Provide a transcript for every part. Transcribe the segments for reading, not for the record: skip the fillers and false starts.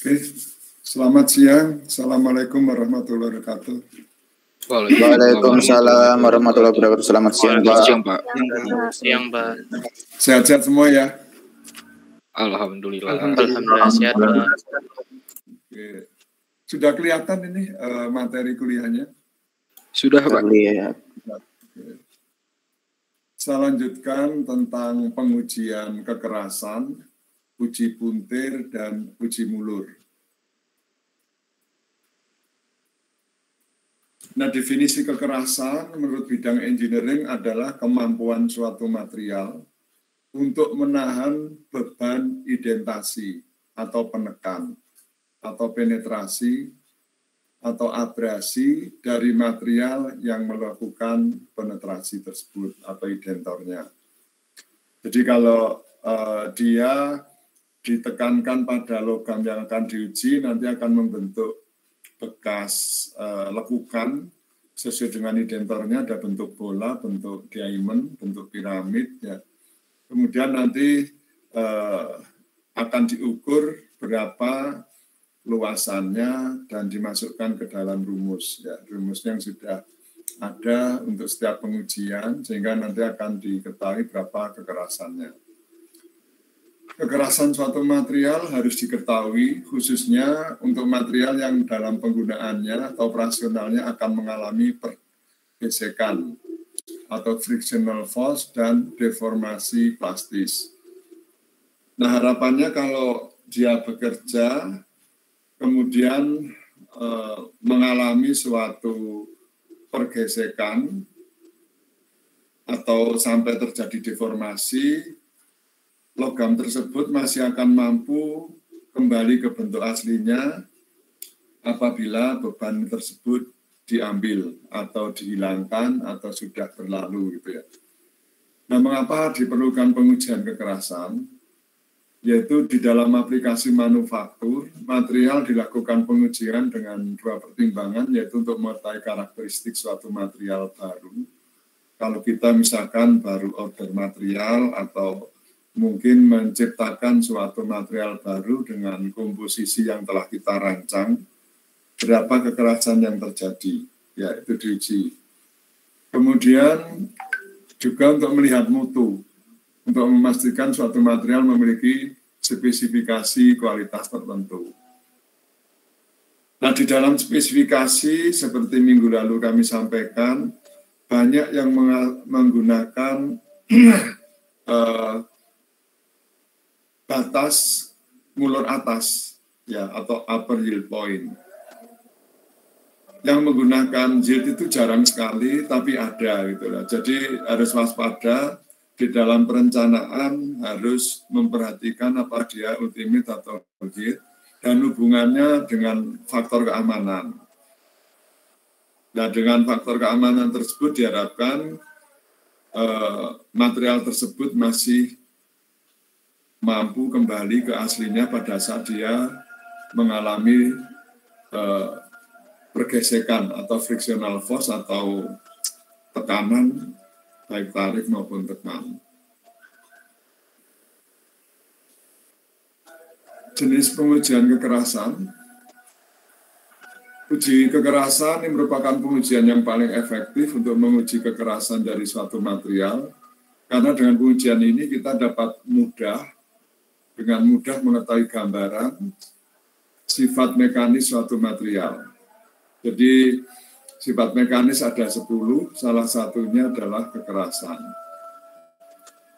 Oke, selamat siang. Assalamualaikum warahmatullahi wabarakatuh. Waalaikumsalam warahmatullahi wabarakatuh. Selamat siang, Pak. Siang, Pak. Sehat-sehat semua ya? Alhamdulillah sehat, Pak. Oke. Sudah kelihatan ini materi kuliahnya? Sudah, Pak. Lihat. Saya lanjutkan tentang pengujian kekerasan, uji puntir, dan uji mulur. Nah, definisi kekerasan menurut bidang engineering adalah kemampuan suatu material untuk menahan beban identasi atau penekan, atau penetrasi, atau abrasi dari material yang melakukan penetrasi tersebut atau identornya. Jadi kalau dia ditekankan pada logam yang akan diuji, nanti akan membentuk bekas lekukan sesuai dengan identornya, ada bentuk bola, bentuk diamond, bentuk piramid. Ya. Kemudian nanti akan diukur berapa luasannya dan dimasukkan ke dalam rumus. Ya. Rumus yang sudah ada untuk setiap pengujian, sehingga nanti akan diketahui berapa kekerasannya. Kekerasan suatu material harus diketahui, khususnya untuk material yang dalam penggunaannya atau operasionalnya akan mengalami pergesekan atau frictional force dan deformasi plastis. Nah, harapannya kalau dia bekerja, kemudian mengalami suatu pergesekan atau sampai terjadi deformasi, logam tersebut masih akan mampu kembali ke bentuk aslinya apabila beban tersebut diambil atau dihilangkan atau sudah berlalu gitu ya. Nah, mengapa diperlukan pengujian kekerasan? Yaitu di dalam aplikasi manufaktur, material dilakukan pengujian dengan dua pertimbangan, yaitu untuk mengetahui karakteristik suatu material baru. Kalau kita misalkan baru order material atau mungkin menciptakan suatu material baru dengan komposisi yang telah kita rancang, berapa kekerasan yang terjadi, ya itu diuji. Kemudian juga untuk melihat mutu, untuk memastikan suatu material memiliki spesifikasi kualitas tertentu. Nah, di dalam spesifikasi, seperti minggu lalu kami sampaikan, banyak yang menggunakan batas mulur atas, ya, atau upper yield point. Yang menggunakan yield itu jarang sekali, tapi ada gitu lah. Jadi harus waspada di dalam perencanaan, harus memperhatikan apa dia ultimate atau yield dan hubungannya dengan faktor keamanan. Nah, dengan faktor keamanan tersebut diharapkan material tersebut masih mampu kembali ke aslinya pada saat dia mengalami pergesekan atau frictional force atau tekanan baik tarik maupun tekan. Jenis pengujian kekerasan. Uji kekerasan ini merupakan pengujian yang paling efektif untuk menguji kekerasan dari suatu material, karena dengan pengujian ini kita dapat dengan mudah mengetahui gambaran sifat mekanis suatu material. Jadi sifat mekanis ada 10, salah satunya adalah kekerasan.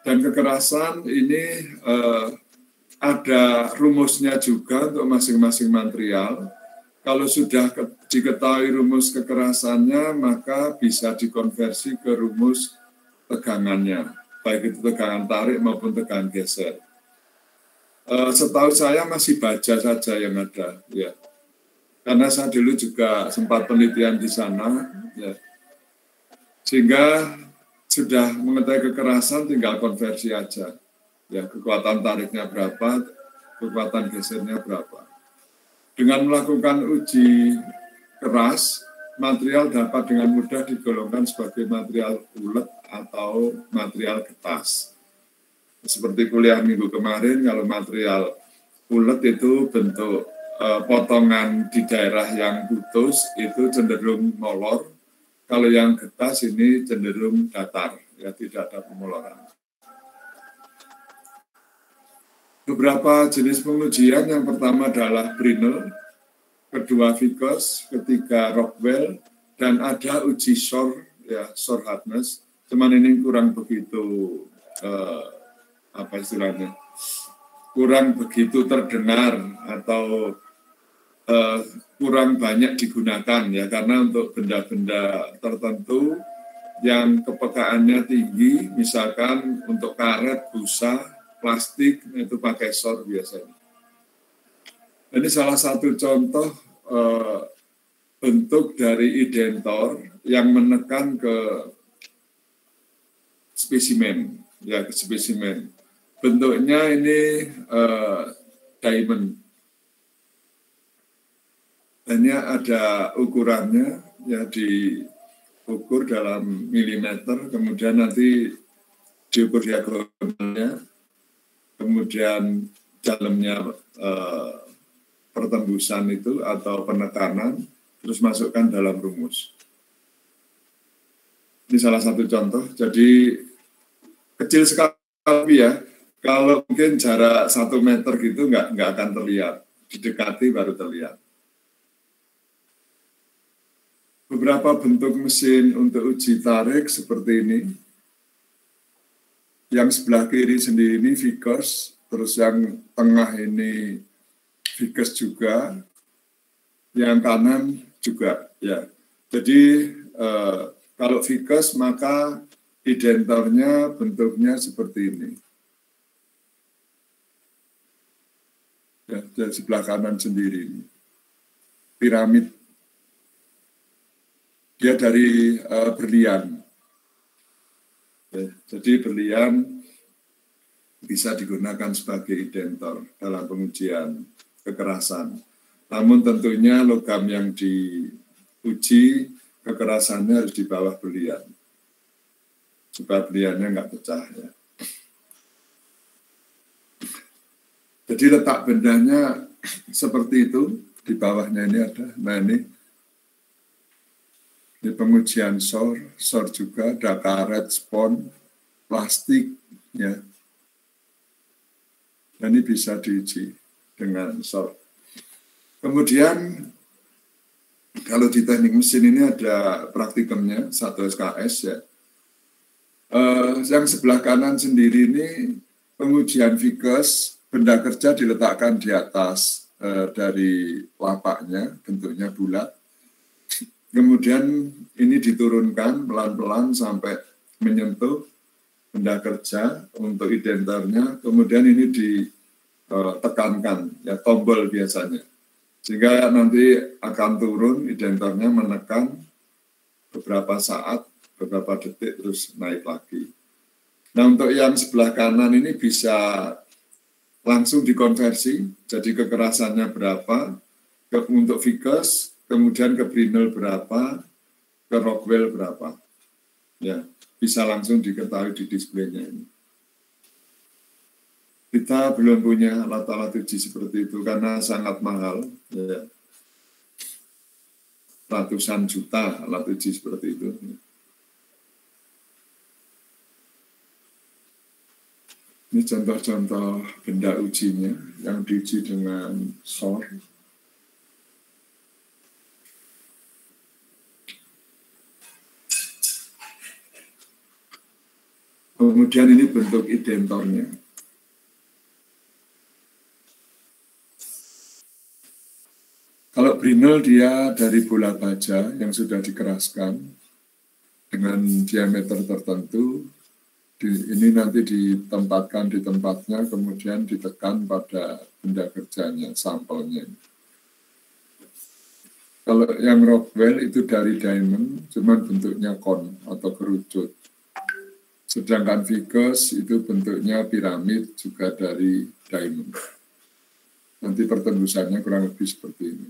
Dan kekerasan ini ada rumusnya juga untuk masing-masing material. Kalau sudah diketahui rumus kekerasannya, maka bisa dikonversi ke rumus tegangannya, baik itu tegangan tarik maupun tegangan geser. Setahu saya masih baja saja yang ada, ya. Karena saya dulu juga sempat penelitian di sana, ya. Sehingga sudah mengetahui kekerasan, tinggal konversi aja, ya. Kekuatan tariknya berapa, kekuatan gesernya berapa. Dengan melakukan uji keras, material dapat dengan mudah digolongkan sebagai material ulet atau material getas. Seperti kuliah minggu kemarin, kalau material ulet itu bentuk potongan di daerah yang putus itu cenderung molor, kalau yang getas ini cenderung datar, ya tidak ada pemoloran. Beberapa jenis pengujian, yang pertama adalah Brinell, kedua Vickers, ketiga Rockwell, dan ada uji SOR, ya SOR hardness. Cuman ini kurang begitu apa istilahnya, kurang begitu terdengar atau kurang banyak digunakan ya, karena untuk benda-benda tertentu yang kepekaannya tinggi, misalkan untuk karet, busa, plastik, itu pakai SOR biasanya. Ini salah satu contoh bentuk dari identor yang menekan ke spesimen, ya ke spesimen. Bentuknya ini diamond. Ini ada ukurannya, ya diukur dalam milimeter, kemudian nanti diukur diagonalnya, kemudian dalamnya pertembusan itu atau penekanan, terus masukkan dalam rumus. Ini salah satu contoh. Jadi kecil sekali ya. Kalau mungkin jarak 1 meter gitu nggak akan terlihat. Didekati baru terlihat. Beberapa bentuk mesin untuk uji tarik seperti ini. Yang sebelah kiri sendiri ini Vickers, terus yang tengah ini Vickers juga, yang kanan juga ya. Jadi kalau Vickers maka identornya bentuknya seperti ini. Ya, dari sebelah kanan sendiri ini. Piramid. Dia dari berlian. Ya, jadi berlian bisa digunakan sebagai identor dalam pengujian kekerasan. Namun tentunya logam yang diuji kekerasannya harus di bawah berlian, supaya berliannya nggak pecah. Ya. Jadi letak bendanya seperti itu, di bawahnya ini ada. Nah ini pengujian SOR juga, ada karet, spon, plastik, ya. Dan ini bisa diuji dengan SOR. Kemudian kalau di teknik mesin ini ada praktikumnya, 1 SKS ya. Yang sebelah kanan sendiri ini pengujian Vickers, benda kerja diletakkan di atas dari lapaknya, bentuknya bulat. Kemudian ini diturunkan pelan-pelan sampai menyentuh benda kerja untuk identornya. Kemudian ini ditekankan, ya tombol biasanya. Sehingga nanti akan turun, identornya menekan beberapa saat, beberapa detik, terus naik lagi. Nah, untuk yang sebelah kanan ini bisa langsung dikonversi, jadi kekerasannya berapa, untuk Vickers, kemudian ke Brinell berapa, ke Rockwell berapa. Ya, bisa langsung diketahui di displaynya ini. Kita belum punya alat-alat uji seperti itu karena sangat mahal, ya. Ratusan juta alat uji seperti itu. Ini contoh-contoh benda ujinya yang diuji dengan SOR. Kemudian ini bentuk identornya. Kalau Brinell dia dari bola baja yang sudah dikeraskan dengan diameter tertentu, ini nanti ditempatkan di tempatnya, kemudian ditekan pada benda kerjanya, sampelnya. Kalau yang Rockwell itu dari diamond, cuman bentuknya kon atau kerucut. Sedangkan Vickers itu bentuknya piramid, juga dari diamond. Nanti pertembusannya kurang lebih seperti ini.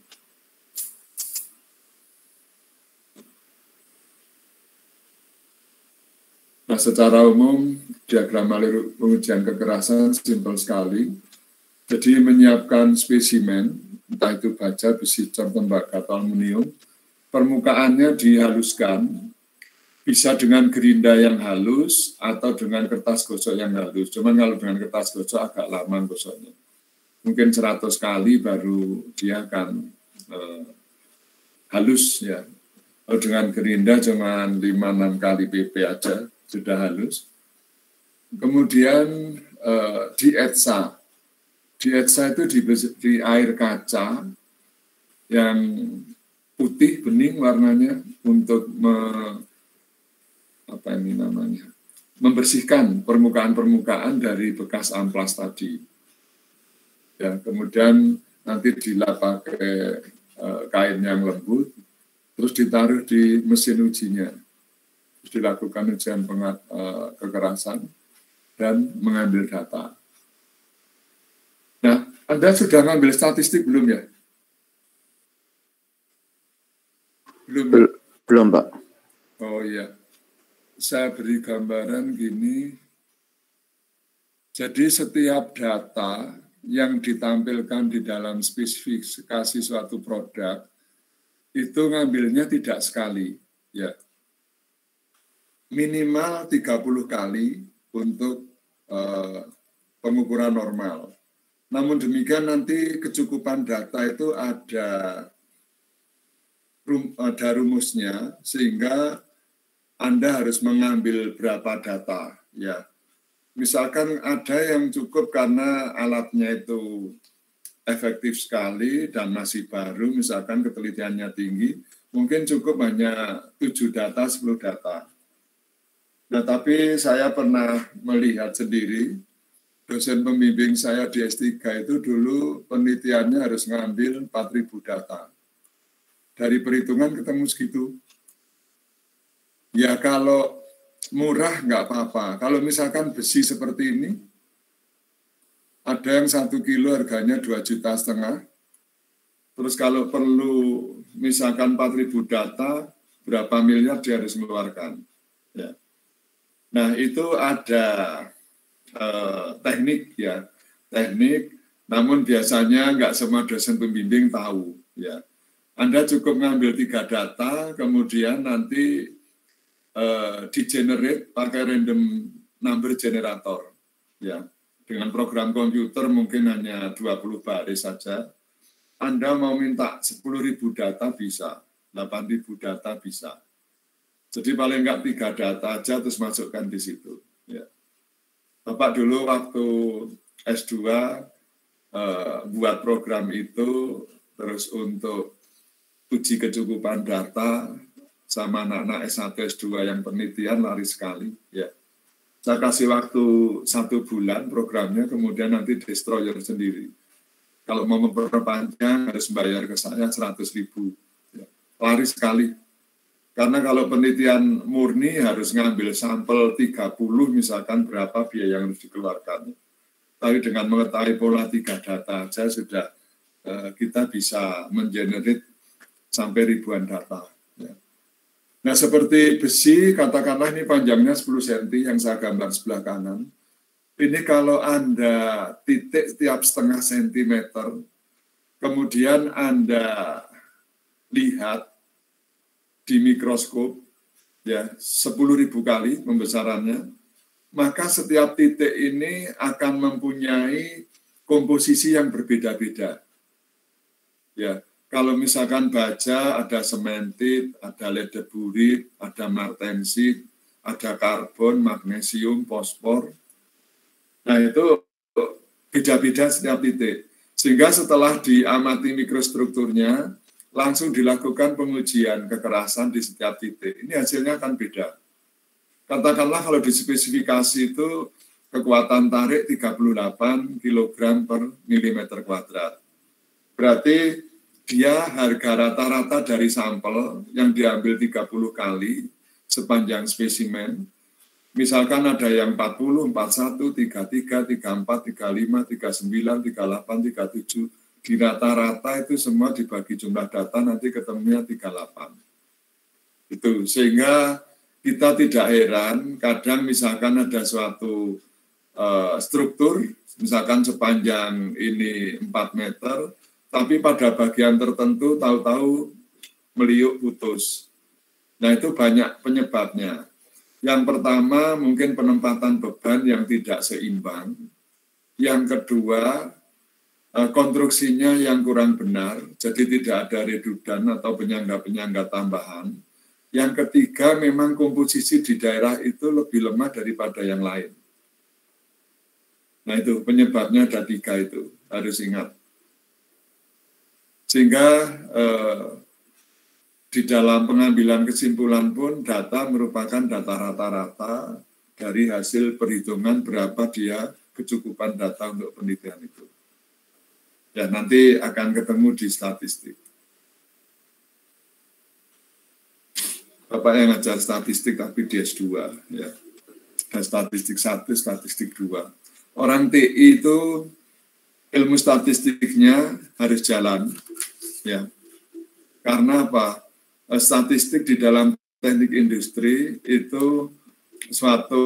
Nah, secara umum, diagram alur pengujian kekerasan simpel sekali. Jadi menyiapkan spesimen, entah itu baja, besi, cor, tembaga, atau aluminium, permukaannya dihaluskan, bisa dengan gerinda yang halus atau dengan kertas gosok yang halus. Cuman kalau dengan kertas gosok agak lama gosoknya. Mungkin 100 kali baru dia akan halus ya. Kalau dengan gerinda cuma 5-6 kali PP aja sudah halus. Kemudian dietsa. Dietsa itu di air kaca yang putih bening warnanya untuk membersihkan permukaan-permukaan dari bekas amplas tadi. Ya, kemudian nanti dilap pakai kain yang lembut, terus ditaruh di mesin ujinya. Terus dilakukan ujian kekerasan dan mengambil data. Nah, Anda sudah ngambil statistik belum ya? Belum, Pak. Oh iya. Saya beri gambaran gini. Jadi setiap data yang ditampilkan di dalam spesifikasi suatu produk itu ngambilnya tidak sekali, ya. Minimal 30 kali untuk pengukuran normal. Namun demikian nanti kecukupan data itu ada rumusnya, sehingga Anda harus mengambil berapa data, ya. Misalkan ada yang cukup karena alatnya itu efektif sekali dan masih baru, misalkan ketelitiannya tinggi, mungkin cukup hanya 7 data, 10 data. Nah, tapi saya pernah melihat sendiri, dosen pembimbing saya di S3 itu dulu penelitiannya harus ngambil 4.000 data. Dari perhitungan ketemu segitu. Ya kalau murah nggak apa-apa. Kalau misalkan besi seperti ini, ada yang 1 kilo harganya 2,5 juta. Terus kalau perlu misalkan 4.000 data, berapa miliar dia harus mengeluarkan. Ya. Nah itu ada teknik ya, teknik. Namun biasanya nggak semua dosen pembimbing tahu. Ya. Anda cukup ngambil 3 data, kemudian nanti di-generate pakai random number generator. Ya. Dengan program komputer mungkin hanya 20 baris saja. Anda mau minta 10.000 data bisa, 8.000 data bisa. Jadi paling enggak 3 data aja terus masukkan di situ. Ya. Bapak dulu waktu S2 buat program itu, terus untuk uji kecukupan data sama anak-anak S1, S2 yang penelitian lari sekali. Ya. Saya kasih waktu 1 bulan programnya, kemudian nanti destroyer sendiri. Kalau mau memperpanjang harus bayar ke saya 100.000. Ya. Lari sekali. Karena kalau penelitian murni harus ngambil sampel 30, misalkan berapa biaya yang harus dikeluarkan. Tapi dengan mengetahui pola 3 data saja sudah kita bisa mengenerate sampai ribuan data. Ya. Nah seperti besi, katakanlah ini panjangnya 10 cm yang saya gambar sebelah kanan. Ini kalau Anda titik setiap setengah sentimeter, kemudian Anda lihat di mikroskop, ya 10.000 kali pembesarannya, maka setiap titik ini akan mempunyai komposisi yang berbeda-beda. Ya, kalau misalkan baja ada sementit, ada ledeburit, ada martensit, ada karbon, magnesium, fosfor. Nah itu beda-beda setiap titik. Sehingga setelah diamati mikrostrukturnya, langsung dilakukan pengujian kekerasan di setiap titik. Ini hasilnya akan beda. Katakanlah kalau di spesifikasi itu kekuatan tarik 38 kg per milimeter kuadrat. Berarti dia harga rata-rata dari sampel yang diambil 30 kali sepanjang spesimen. Misalkan ada yang 40, 41, 33, 34, 35, 39, 38, 37. Di rata-rata itu semua dibagi jumlah data nanti ketemunya 38. Itu sehingga kita tidak heran kadang misalkan ada suatu struktur misalkan sepanjang ini 4 meter tapi pada bagian tertentu tahu-tahu meliuk putus. Nah, itu banyak penyebabnya. Yang pertama mungkin penempatan beban yang tidak seimbang. Yang kedua, konstruksinya yang kurang benar, jadi tidak ada redudan atau penyangga-penyangga tambahan. Yang ketiga, memang komposisi di daerah itu lebih lemah daripada yang lain. Nah itu penyebabnya ada 3 itu, harus ingat. Sehingga di dalam pengambilan kesimpulan pun data merupakan data rata-rata dari hasil perhitungan berapa dia kecukupan data untuk penelitian itu. Ya, nanti akan ketemu di statistik. Bapak yang ngajar statistik tapi di S2, ya. Dan statistik 1, statistik 2. Orang TI itu ilmu statistiknya harus jalan, ya. Karena apa? Statistik di dalam teknik industri itu suatu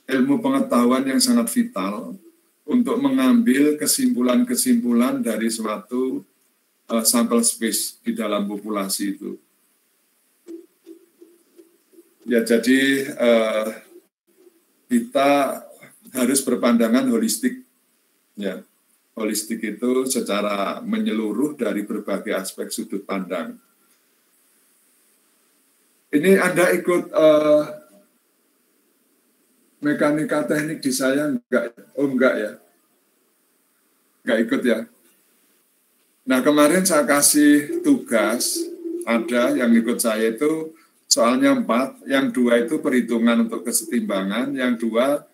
ilmu pengetahuan yang sangat vital untuk mengambil kesimpulan-kesimpulan dari suatu sampel space di dalam populasi itu. Ya, jadi kita harus berpandangan holistik. Ya, holistik itu secara menyeluruh dari berbagai aspek sudut pandang. Ini Anda ikut mekanika teknik di saya enggak? Oh enggak ya? Enggak ikut ya? Nah kemarin saya kasih tugas, ada yang ikut saya itu soalnya 4, yang 2 itu perhitungan untuk kesetimbangan, yang 2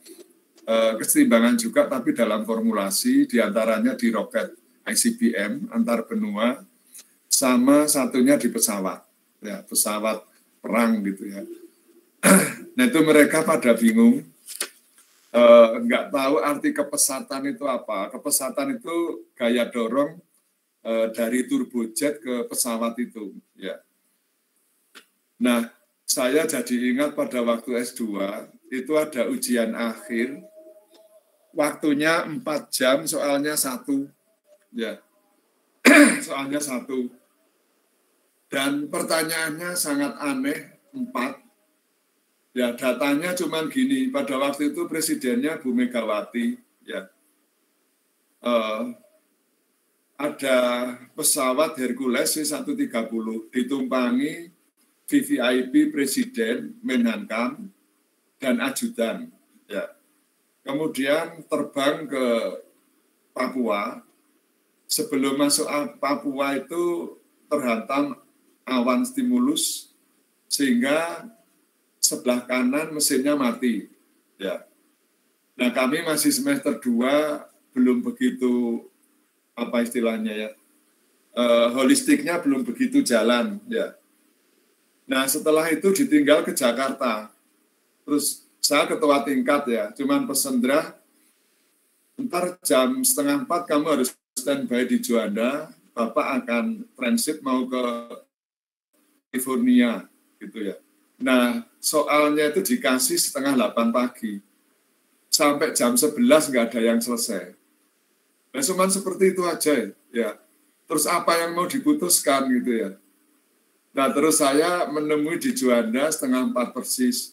kesetimbangan juga tapi dalam formulasi, diantaranya di roket ICBM antar benua, sama satunya di pesawat, ya pesawat perang gitu ya. Nah itu mereka pada bingung, nggak tahu arti kepesatan itu apa. Kepesatan itu gaya dorong dari turbojet ke pesawat itu, ya. Nah, saya jadi ingat pada waktu S2, itu ada ujian akhir, waktunya 4 jam, soalnya 1, ya. Soalnya 1. Dan pertanyaannya sangat aneh, 4. Ya, datanya cuman gini, pada waktu itu presidennya Bu Megawati, ya. Ada pesawat Hercules C-130 ditumpangi VVIP Presiden, Menhankam, dan ajudan. Ya. Kemudian terbang ke Papua. Sebelum masuk Papua itu terhantam awan stimulus, sehingga sebelah kanan mesinnya mati. Ya. Nah kami masih semester 2, belum begitu, apa istilahnya ya, holistiknya belum begitu jalan. Ya. Nah setelah itu ditinggal ke Jakarta, terus saya ketua tingkat ya, cuman pesen Drah, ntar jam 3:30 kamu harus standby di Juanda, Bapak akan transit mau ke California, gitu ya. Nah soalnya itu dikasih 7:30 pagi, sampai jam 11 nggak ada yang selesai. Nah cuman seperti itu aja ya. Terus apa yang mau diputuskan gitu ya. Nah terus saya menemui di Juanda 3:30 persis.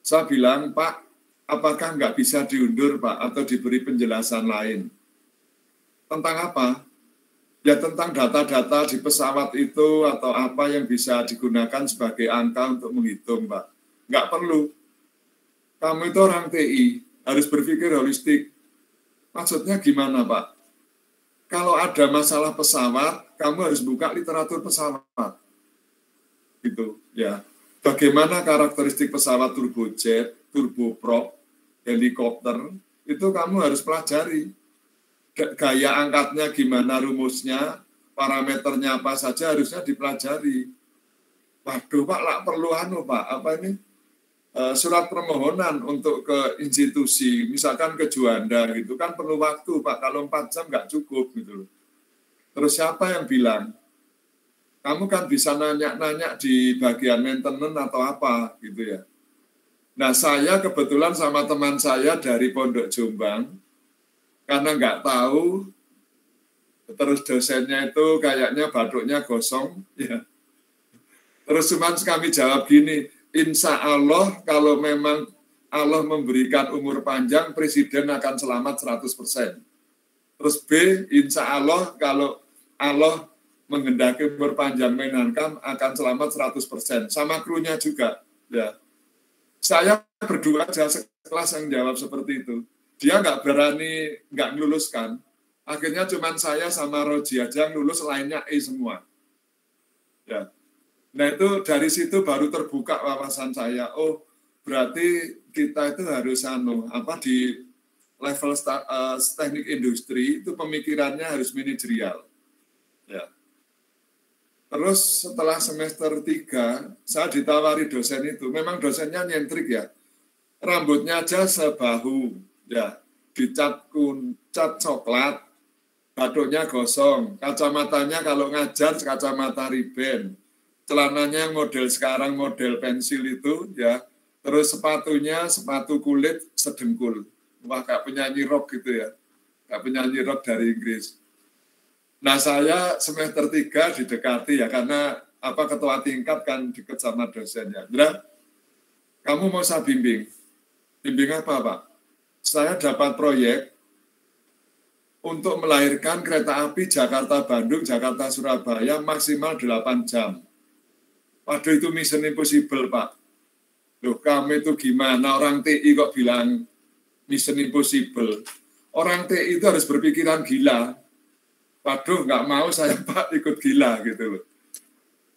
Saya bilang, Pak, apakah nggak bisa diundur, Pak, atau diberi penjelasan lain? Tentang apa? Ya tentang data-data di pesawat itu atau apa yang bisa digunakan sebagai angka untuk menghitung, Pak. Nggak perlu. Kamu itu orang TI, harus berpikir holistik. Maksudnya gimana, Pak? Kalau ada masalah pesawat, kamu harus buka literatur pesawat. Gitu, ya. Bagaimana karakteristik pesawat turbojet, turboprop, helikopter, itu kamu harus pelajari. Gaya angkatnya gimana rumusnya, parameternya apa saja harusnya dipelajari. Waduh Pak, lah perlu Pak, apa ini? Surat permohonan untuk ke institusi, misalkan ke Juanda gitu kan perlu waktu Pak, kalau 4 jam nggak cukup gitu. Terus siapa yang bilang? Kamu kan bisa nanya-nanya di bagian maintenance atau apa gitu ya. Nah saya kebetulan sama teman saya dari Pondok Jombang, karena nggak tahu Terus dosennya itu kayaknya batuknya gosong, ya. Terus cuman kami jawab gini, insya Allah kalau memang Allah memberikan umur panjang, Presiden akan selamat 100%. Terus B, insya Allah kalau Allah menghendaki umur panjang Menhankam akan selamat 100%. Sama krunya juga. Ya. Saya berdua aja sekelas yang jawab seperti itu. Dia nggak berani, nggak meluluskan. Akhirnya cuma saya sama Roji aja yang lulus, lainnya E semua. Ya. Nah itu dari situ baru terbuka wawasan saya. Oh berarti kita itu harus di level teknik industri itu pemikirannya harus manajerial. Ya. Terus setelah semester 3, saya ditawari dosen itu. Memang dosennya nyentrik ya. Rambutnya aja sebahu, ya. Dicat cat coklat, batuknya gosong. Kacamatanya kalau ngajar kacamata riben. Celananya yang model sekarang, model pensil itu, ya. Terus sepatunya sepatu kulit sedengkul. Wah, kayak penyanyi rock gitu ya. Kayak penyanyi rock dari Inggris. Nah, saya semester 3 didekati ya, karena ketua tingkat kan deket sama dosennya. Indra, kamu mau saya bimbing? Bimbing apa, Pak? Saya dapat proyek untuk melahirkan kereta api Jakarta-Bandung, Jakarta-Surabaya maksimal 8 jam. Waduh, itu mission impossible, Pak. Loh, kamu itu gimana? Orang TI kok bilang mission impossible? Orang TI itu harus berpikiran gila. Waduh, nggak mau saya, Pak, ikut gila gitu loh.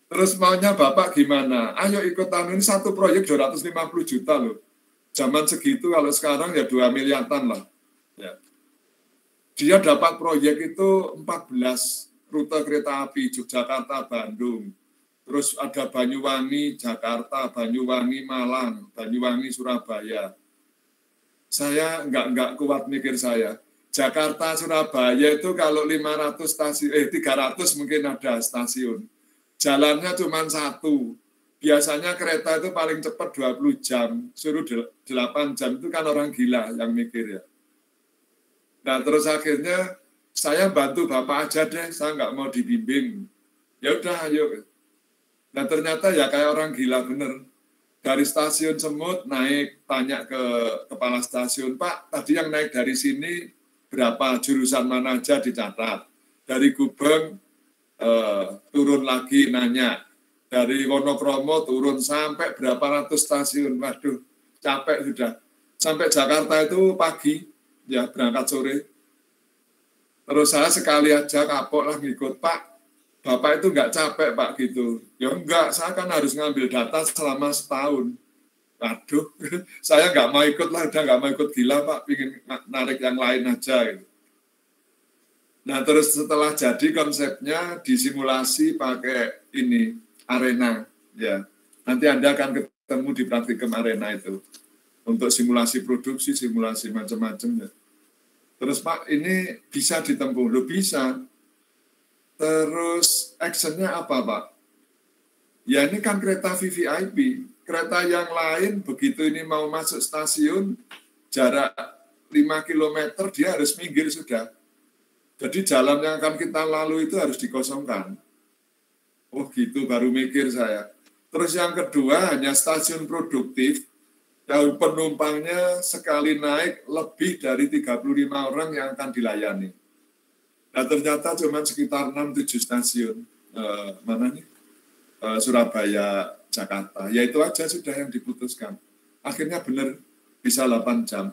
Terus maunya Bapak gimana? Ayo ikut ini satu proyek 250 juta loh. Zaman segitu, kalau sekarang ya 2 miliaran lah. Ya. Dia dapat proyek itu 14 rute kereta api Yogyakarta-Bandung. Terus ada Banyuwangi, Jakarta, Banyuwangi, Malang, Banyuwangi, Surabaya. Saya nggak kuat mikir saya. Jakarta, Surabaya itu kalau 300 mungkin ada stasiun. Jalannya cuma 1. Biasanya kereta itu paling cepat 20 jam. Suruh 8 jam itu kan orang gila yang mikir ya. Nah terus akhirnya saya bantu Bapak aja deh, saya nggak mau dibimbing. Ya udah ayo. Nah ternyata ya kayak orang gila bener. Dari stasiun Semut naik, tanya ke kepala stasiun, Pak tadi yang naik dari sini berapa, jurusan mana aja dicatat. Dari Gubeng turun lagi nanya. Dari Wonokromo turun sampai berapa ratus stasiun. Waduh, capek sudah. Sampai Jakarta itu pagi, ya berangkat sore. Terus saya sekali aja kapok lah ngikut, Pak. Bapak itu nggak capek, Pak, gitu. Ya enggak, saya kan harus ngambil data selama setahun. Waduh, saya nggak mau ikut lah, udah nggak mau ikut gila, Pak. Pengen narik yang lain aja, gitu. Nah, terus setelah jadi konsepnya disimulasi pakai ini, arena. Ya, nanti Anda akan ketemu di praktikum arena itu. Untuk simulasi produksi, simulasi macam-macam. Ya. Terus, Pak, ini bisa ditempuh? Loh, bisa. Terus actionnya apa, Pak? Ya ini kan kereta VVIP. Kereta yang lain begitu ini mau masuk stasiun, jarak 5 km dia harus minggir sudah. Jadi jalan yang akan kita lalui itu harus dikosongkan. Oh gitu, baru mikir saya. Terus yang kedua hanya stasiun produktif, yang penumpangnya sekali naik lebih dari 35 orang yang akan dilayani. Nah ternyata cuma sekitar 6-7 stasiun, Surabaya, Jakarta. Ya itu aja sudah yang diputuskan. Akhirnya benar bisa 8 jam.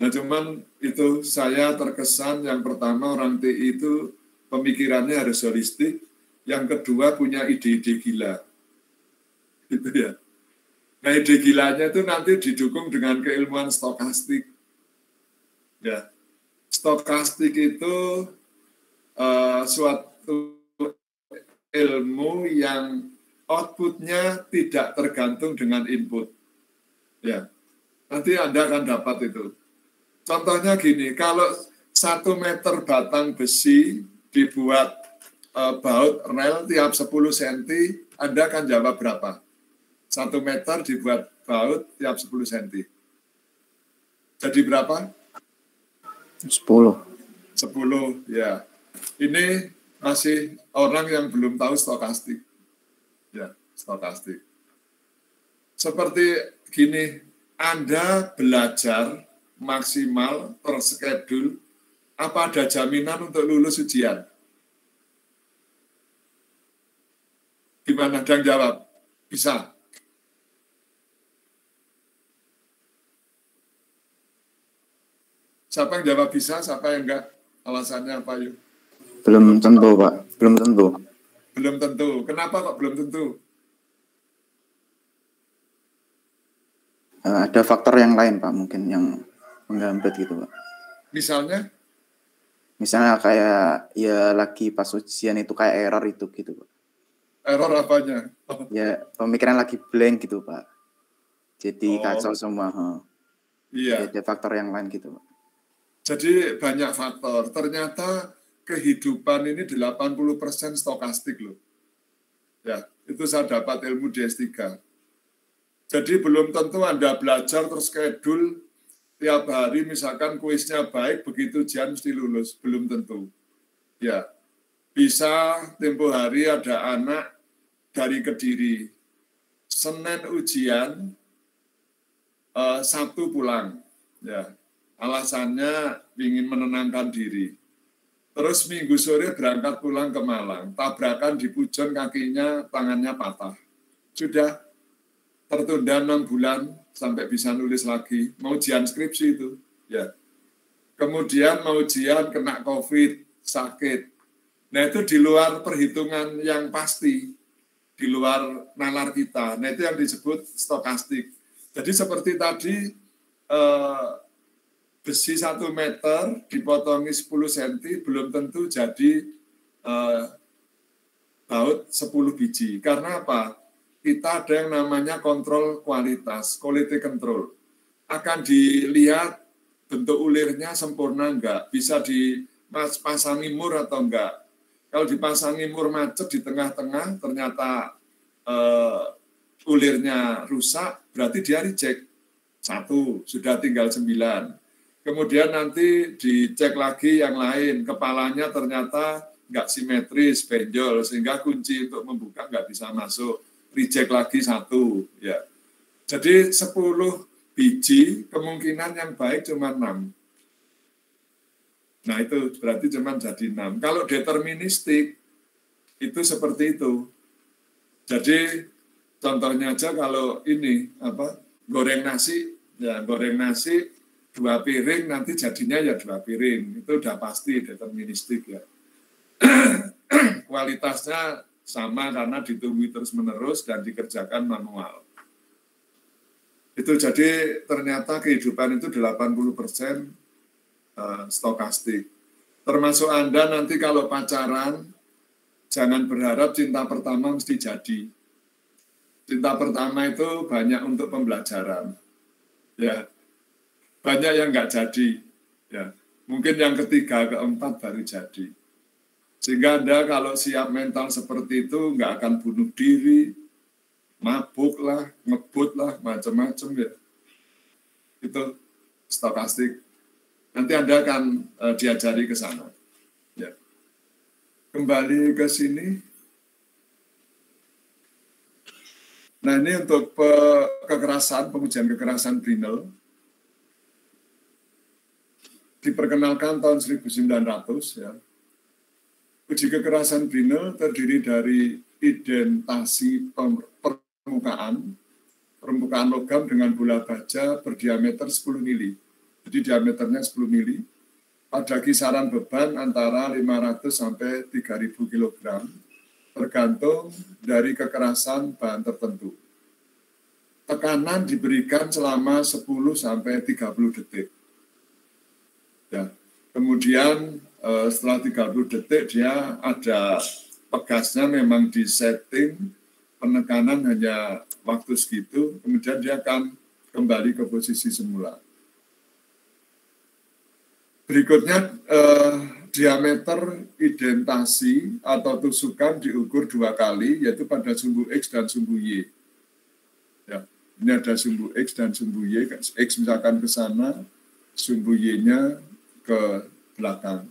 Nah cuman itu saya terkesan yang pertama orang TI itu pemikirannya harus holistik, yang kedua punya ide-ide gila. Gitu ya. Nah ide gilanya itu nanti didukung dengan keilmuan stokastik. Ya. Stokastik itu suatu ilmu yang outputnya tidak tergantung dengan input. Ya, nanti Anda akan dapat itu. Contohnya gini, kalau 1 meter batang besi dibuat baut rel tiap 10 cm, Anda akan jawab berapa? 1 meter dibuat baut tiap 10 cm. Jadi berapa? 10. 10, ya. Ini masih orang yang belum tahu stokastik. Ya, stokastik. Seperti gini, Anda belajar maksimal terschedule, apa ada jaminan untuk lulus ujian? Gimana? Ada yang jawab? Bisa. Siapa yang jawab bisa, siapa yang enggak? Alasannya apa, yuk? Belum tentu, Pak. Belum tentu. Belum tentu. Kenapa kok belum tentu? Ada faktor yang lain, Pak, mungkin yang menghambat gitu, Pak. Misalnya? Misalnya kayak ya lagi pas ujian itu kayak error itu gitu, Pak. Error apanya? Ya pemikiran lagi blank gitu, Pak. Jadi kacau semua. Iya. Jadi ada faktor yang lain gitu, Pak. Jadi banyak faktor. Ternyata kehidupan ini 80% stokastik loh. Ya, itu saya dapat ilmu di S3. Jadi belum tentu Anda belajar terus schedule tiap hari, misalkan kuisnya baik, begitu ujian mesti lulus. Belum tentu. Ya, bisa tempo hari ada anak dari Kediri. Senin ujian, Sabtu pulang. Ya, alasannya ingin menenangkan diri. Terus Minggu sore berangkat pulang ke Malang, tabrakan di Pujon, kakinya, tangannya patah. Sudah tertunda 6 bulan sampai bisa nulis lagi. Mau ujian skripsi itu, ya. Kemudian mau ujian kena COVID, sakit. Nah itu di luar perhitungan yang pasti, di luar nalar kita. Nah itu yang disebut stokastik. Jadi seperti tadi, besi 1 meter dipotongi 10 cm belum tentu jadi baut 10 biji. Karena apa? Kita ada yang namanya kontrol kualitas, quality control. Akan dilihat bentuk ulirnya sempurna enggak, bisa dipasangi mur atau enggak. Kalau dipasangi mur macet di tengah-tengah ternyata ulirnya rusak, berarti dia reject. 1, sudah tinggal 9. Kemudian nanti dicek lagi yang lain, kepalanya ternyata nggak simetris, benjol, sehingga kunci untuk membuka nggak bisa masuk, reject lagi 1. Ya. Jadi 10 biji, kemungkinan yang baik cuma 6. Nah itu berarti cuma jadi 6. Kalau deterministik, itu seperti itu. Jadi contohnya aja kalau ini, goreng nasi, ya goreng nasi, 2 piring, nanti jadinya ya 2 piring. Itu udah pasti deterministik ya. Kualitasnya sama karena ditunggu terus-menerus dan dikerjakan manual. Itu jadi ternyata kehidupan itu 80% stokastik. Termasuk Anda nanti kalau pacaran, jangan berharap cinta pertama mesti jadi. Cinta pertama itu banyak untuk pembelajaran. Ya. Banyak yang nggak jadi, ya. Mungkin yang ketiga, keempat baru jadi. Sehingga Anda kalau siap mental seperti itu, nggak akan bunuh diri, mabuk lah, ngebut lah, macam-macam ya. Itu stokastik. Nanti Anda akan diajari ke sana. Ya. Kembali ke sini. Nah ini untuk kekerasan, pengujian kekerasan Brinell. Diperkenalkan tahun 1900 ya. Uji kekerasan Brinell terdiri dari identasi permukaan logam dengan bola baja berdiameter 10 mili. Jadi diameternya 10 mili. Pada kisaran beban antara 500 sampai 3.000 kg, tergantung dari kekerasan bahan tertentu. Tekanan diberikan selama 10 sampai 30 detik. Ya. Kemudian setelah 30 detik dia ada pegasnya memang disetting, penekanan hanya waktu segitu, kemudian dia akan kembali ke posisi semula. Berikutnya diameter identasi atau tusukan diukur 2 kali, yaitu pada sumbu X dan sumbu Y. Ya, ini ada sumbu X dan sumbu Y, X misalkan ke sana, sumbu Y-nya ke belakang.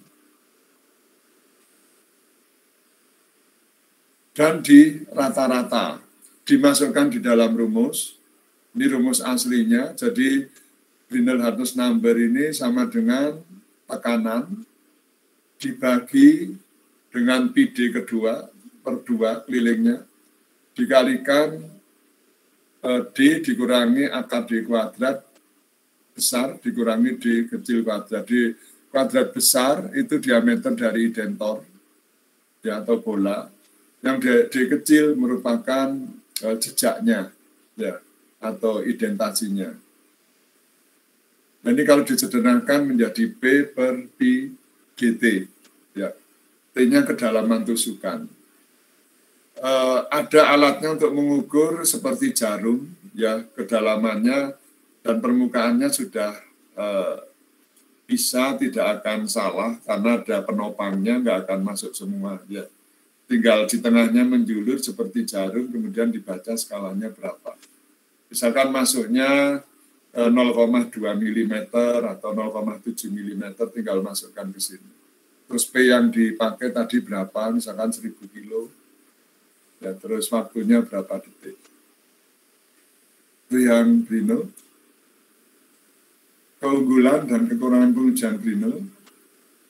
dan di rata-rata dimasukkan di dalam rumus. Ini rumus aslinya, jadi Brinell-Hartus number ini sama dengan tekanan dibagi dengan PD kedua per 2 kelilingnya dikalikan D dikurangi akar D kuadrat besar dikurangi D kecil kuadrat. D kuadrat besar itu diameter dari identor ya, atau bola. Yang D kecil merupakan jejaknya ya, atau identasinya. Nah, ini kalau disederhanakan menjadi P per Pi GT. Ya. T-nya kedalaman tusukan. Ada alatnya untuk mengukur seperti jarum, ya, kedalamannya dan permukaannya sudah bisa tidak akan salah karena ada penopangnya, nggak akan masuk semua. Ya. Tinggal di tengahnya menjulur seperti jarum, kemudian dibaca skalanya berapa. Misalkan masuknya 0,2 mm atau 0,7 mm, tinggal masukkan ke sini. Terus P yang dipakai tadi berapa, misalkan 1000 kilo, ya, terus waktunya berapa detik. Itu yang Brinell. Keunggulan dan kekurangan pengujian Brinell.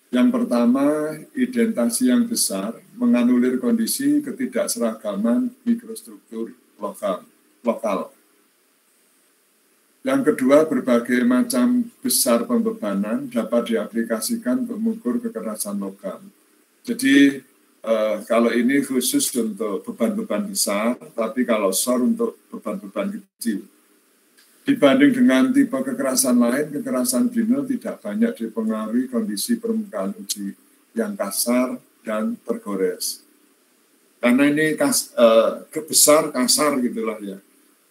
Yang pertama, identasi yang besar menganulir kondisi ketidakseragaman mikrostruktur lokal. Yang kedua, berbagai macam besar pembebanan dapat diaplikasikan untuk mengukur kekerasan logam. Jadi, kalau ini khusus untuk beban-beban besar, tapi kalau SOR untuk beban-beban kecil. Dibanding dengan tipe kekerasan lain, kekerasan Brinell tidak banyak dipengaruhi kondisi permukaan uji yang kasar dan tergores. Karena ini besar, kasar gitulah ya.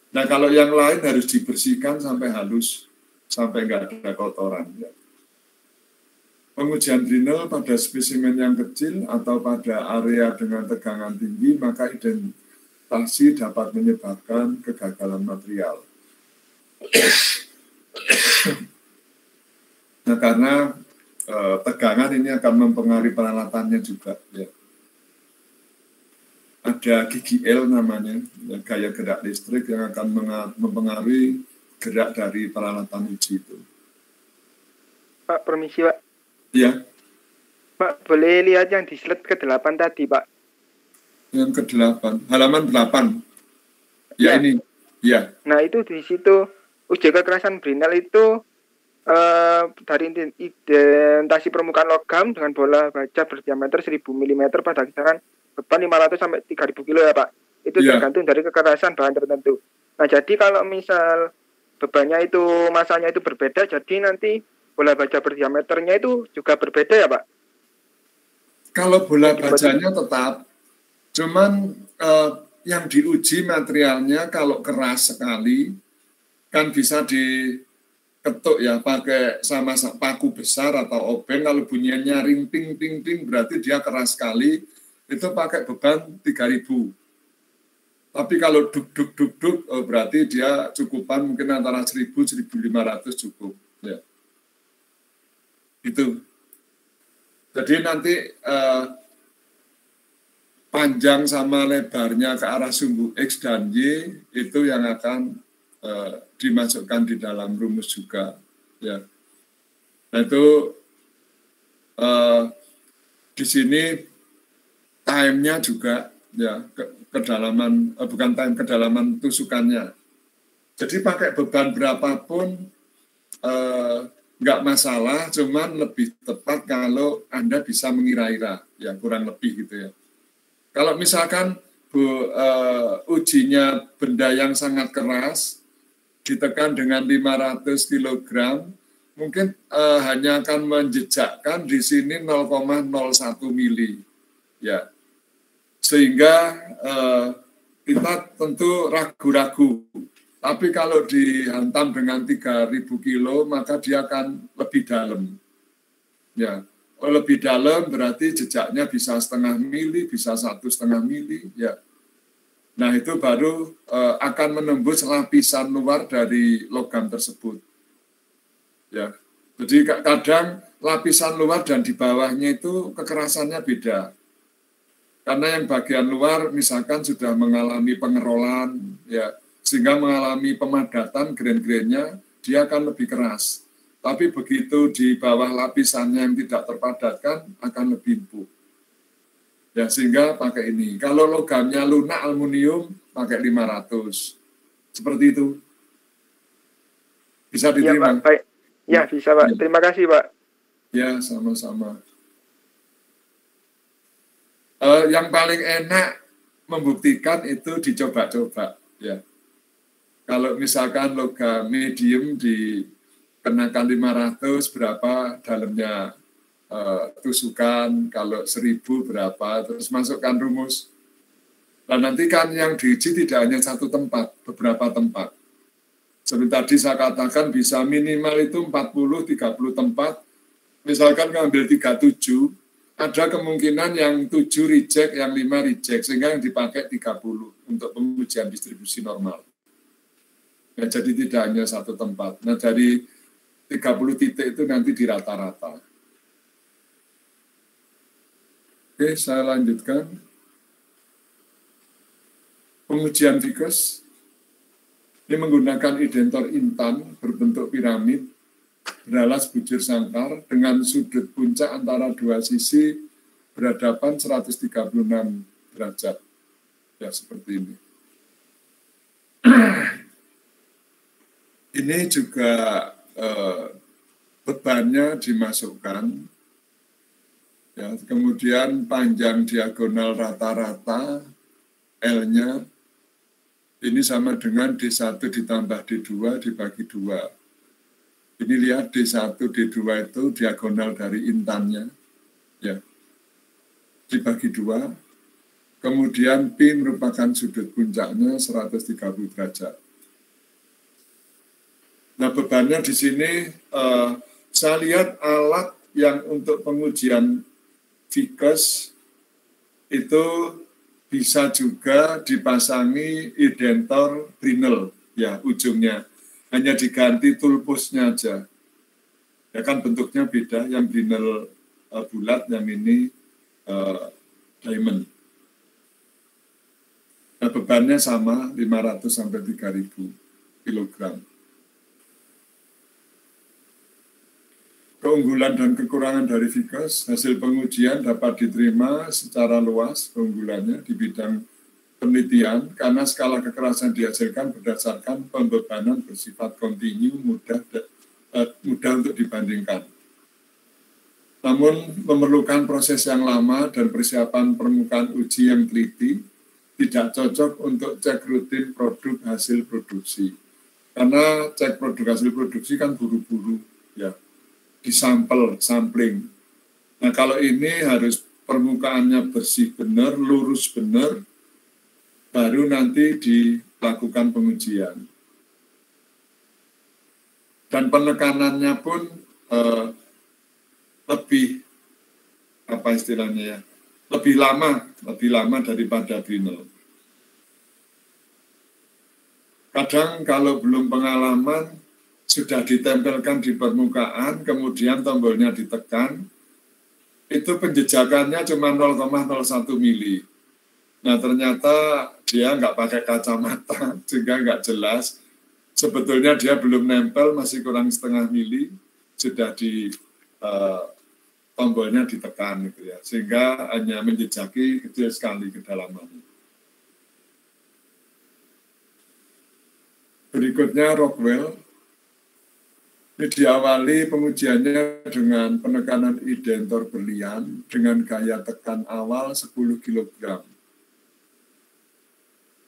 Nah, kalau yang lain harus dibersihkan sampai halus, sampai nggak ada kotoran. Ya. Pengujian Brinell pada spesimen yang kecil atau pada area dengan tegangan tinggi, maka identasi dapat menyebabkan kegagalan material. Nah, karena tegangan ini akan mempengaruhi peralatannya juga. Ya. Ada gigi L namanya, ya, gaya gerak listrik yang akan mempengaruhi gerak dari peralatan uji itu. Pak, permisi Pak. Ya. Pak, boleh lihat yang di slide ke-8 tadi Pak. Yang ke-8, halaman 8. Ya, ini. Ya. Nah, itu di situ uji kekerasan Brinell itu dari identasi permukaan logam dengan bola baja berdiameter 1000 mm pada kisaran beban 500 sampai 3000 kilo ya Pak. Itu tergantung dari kekerasan bahan tertentu. Nah, jadi kalau misal bebannya itu, masanya itu berbeda, jadi nanti bola baja berdiameternya itu juga berbeda ya Pak? Kalau bola bajanya tetap, cuman yang diuji materialnya kalau keras sekali, kan bisa diketuk ya, pakai sama paku besar atau obeng. Kalau bunyinya ring ting ting ting berarti dia keras sekali, itu pakai beban 3000. Tapi kalau duk duk duk duk berarti dia cukupan mungkin antara 1000-1500 cukup ya. Itu. Jadi nanti panjang sama lebarnya ke arah sumbu X dan Y itu yang akan dimasukkan di dalam rumus juga ya. Nah, itu di sini time-nya juga ya, kedalaman bukan time, kedalaman tusukannya. Jadi pakai beban berapapun nggak masalah, cuman lebih tepat kalau Anda bisa mengira-ira ya, kurang lebih gitu ya. Kalau misalkan ujinya benda yang sangat keras ditekan dengan 500 kg, mungkin hanya akan menjejakkan di sini 0,01 mili ya. Sehingga kita tentu ragu-ragu. Tapi kalau dihantam dengan 3000 kilo, maka dia akan lebih dalam. Ya, lebih dalam berarti jejaknya bisa 0,5 mili, bisa 1,5 mili. Ya. Nah, itu baru akan menembus lapisan luar dari logam tersebut. Ya, jadi kadang lapisan luar dan di bawahnya itu kekerasannya beda. Karena yang bagian luar misalkan sudah mengalami pengerolan, ya, sehingga mengalami pemadatan grain-grainnya, dia akan lebih keras. Tapi begitu di bawah lapisannya yang tidak terpadatkan, akan lebih empuk. Ya, sehingga pakai ini. Kalau logamnya lunak aluminium, pakai 500. Seperti itu. Bisa Ya diterima? Pak, baik. Ya bisa Pak. Ya. Terima kasih Pak. Ya, sama-sama. Yang paling enak membuktikan itu dicoba-coba. Ya. Kalau misalkan logam medium dikenakan 500, berapa dalamnya tusukan, kalau 1000 berapa, terus masukkan rumus. Dan nanti kan yang diuji tidak hanya satu tempat, beberapa tempat. Seperti tadi saya katakan bisa minimal itu 40-30 tempat. Misalkan ngambil 37, ada kemungkinan yang 7 reject, yang 5 reject, sehingga yang dipakai 30 untuk pengujian distribusi normal. Nah, jadi tidak hanya satu tempat. Nah, dari 30 titik itu nanti di rata-rata. Oke, saya lanjutkan. Pengujian Vickers ini menggunakan identor intan berbentuk piramid beralas bujur sangkar dengan sudut puncak antara dua sisi berhadapan 136 derajat. Ya, seperti ini. Ini juga bebannya dimasukkan. Ya, kemudian panjang diagonal rata-rata L-nya ini sama dengan D1 ditambah D2 dibagi 2. Ini lihat D1, D2 itu diagonal dari intannya, ya, dibagi 2. Kemudian P merupakan sudut puncaknya 130 derajat. Nah, bebannya di sini, saya lihat alat yang untuk pengujian Vickers itu bisa juga dipasangi identor Brinell, ya, ujungnya. Hanya diganti tulpusnya aja. Ya kan bentuknya beda, yang Brinell bulat, yang ini diamond. Nah, bebannya sama, 500 sampai 3000 kilogram. Keunggulan dan kekurangan dari Vickers, hasil pengujian dapat diterima secara luas keunggulannya di bidang penelitian karena skala kekerasan dihasilkan berdasarkan pembebanan bersifat kontinu, mudah untuk dibandingkan. Namun memerlukan proses yang lama dan persiapan permukaan uji yang teliti, tidak cocok untuk cek rutin produk hasil produksi. Karena cek produk hasil produksi kan buru-buru, ya, sampling. Nah, kalau ini harus permukaannya bersih benar, lurus benar, baru nanti dilakukan pengujian. Dan penekanannya pun lebih, apa istilahnya ya, lebih lama daripada Brinell. Kadang kalau belum pengalaman, sudah ditempelkan di permukaan, kemudian tombolnya ditekan, itu penjejakannya cuma 0,01 mili. Nah, ternyata dia nggak pakai kacamata, sehingga nggak jelas. Sebetulnya dia belum nempel, masih kurang setengah mili, sudah tombolnya ditekan, gitu ya, sehingga hanya menjejaki kecil sekali kedalamannya. Berikutnya Rockwell. Ini diawali pengujiannya dengan penekanan identor berlian dengan gaya tekan awal 10 kg.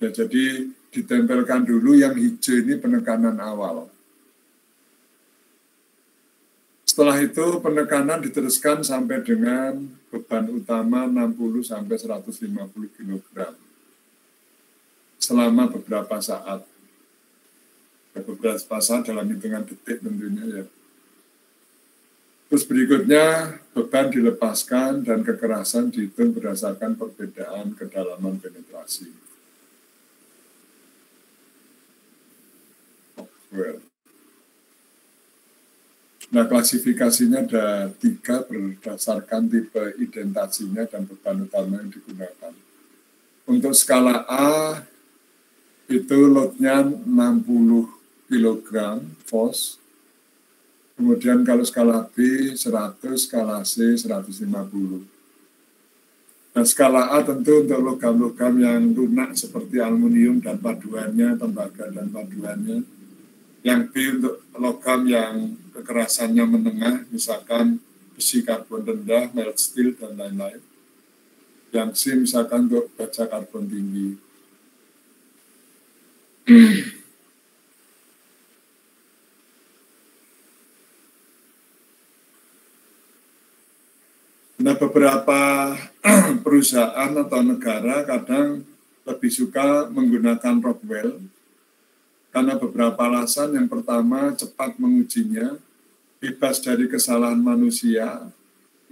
Ya, jadi ditempelkan dulu yang hijau ini penekanan awal. Setelah itu penekanan diteruskan sampai dengan beban utama 60 sampai 150 kg. Selama beberapa saat. Beberapa saat dalam hitungan detik tentunya, ya. Terus berikutnya beban dilepaskan dan kekerasan dihitung berdasarkan perbedaan kedalaman penetrasi. Nah, klasifikasinya ada 3 berdasarkan tipe identasinya dan beban utama yang digunakan. Untuk skala A, itu loadnya 60 kg FOS. Kemudian kalau skala B 100, skala C 150. Nah, skala A tentu untuk logam-logam yang lunak seperti aluminium dan paduannya, tembaga dan paduannya. Yang B untuk logam yang kekerasannya menengah, misalkan besi karbon rendah, mild steel, dan lain-lain. Yang C misalkan untuk baja karbon tinggi. Nah, beberapa perusahaan atau negara kadang lebih suka menggunakan Rockwell karena beberapa alasan. Yang pertama, cepat mengujinya, bebas dari kesalahan manusia,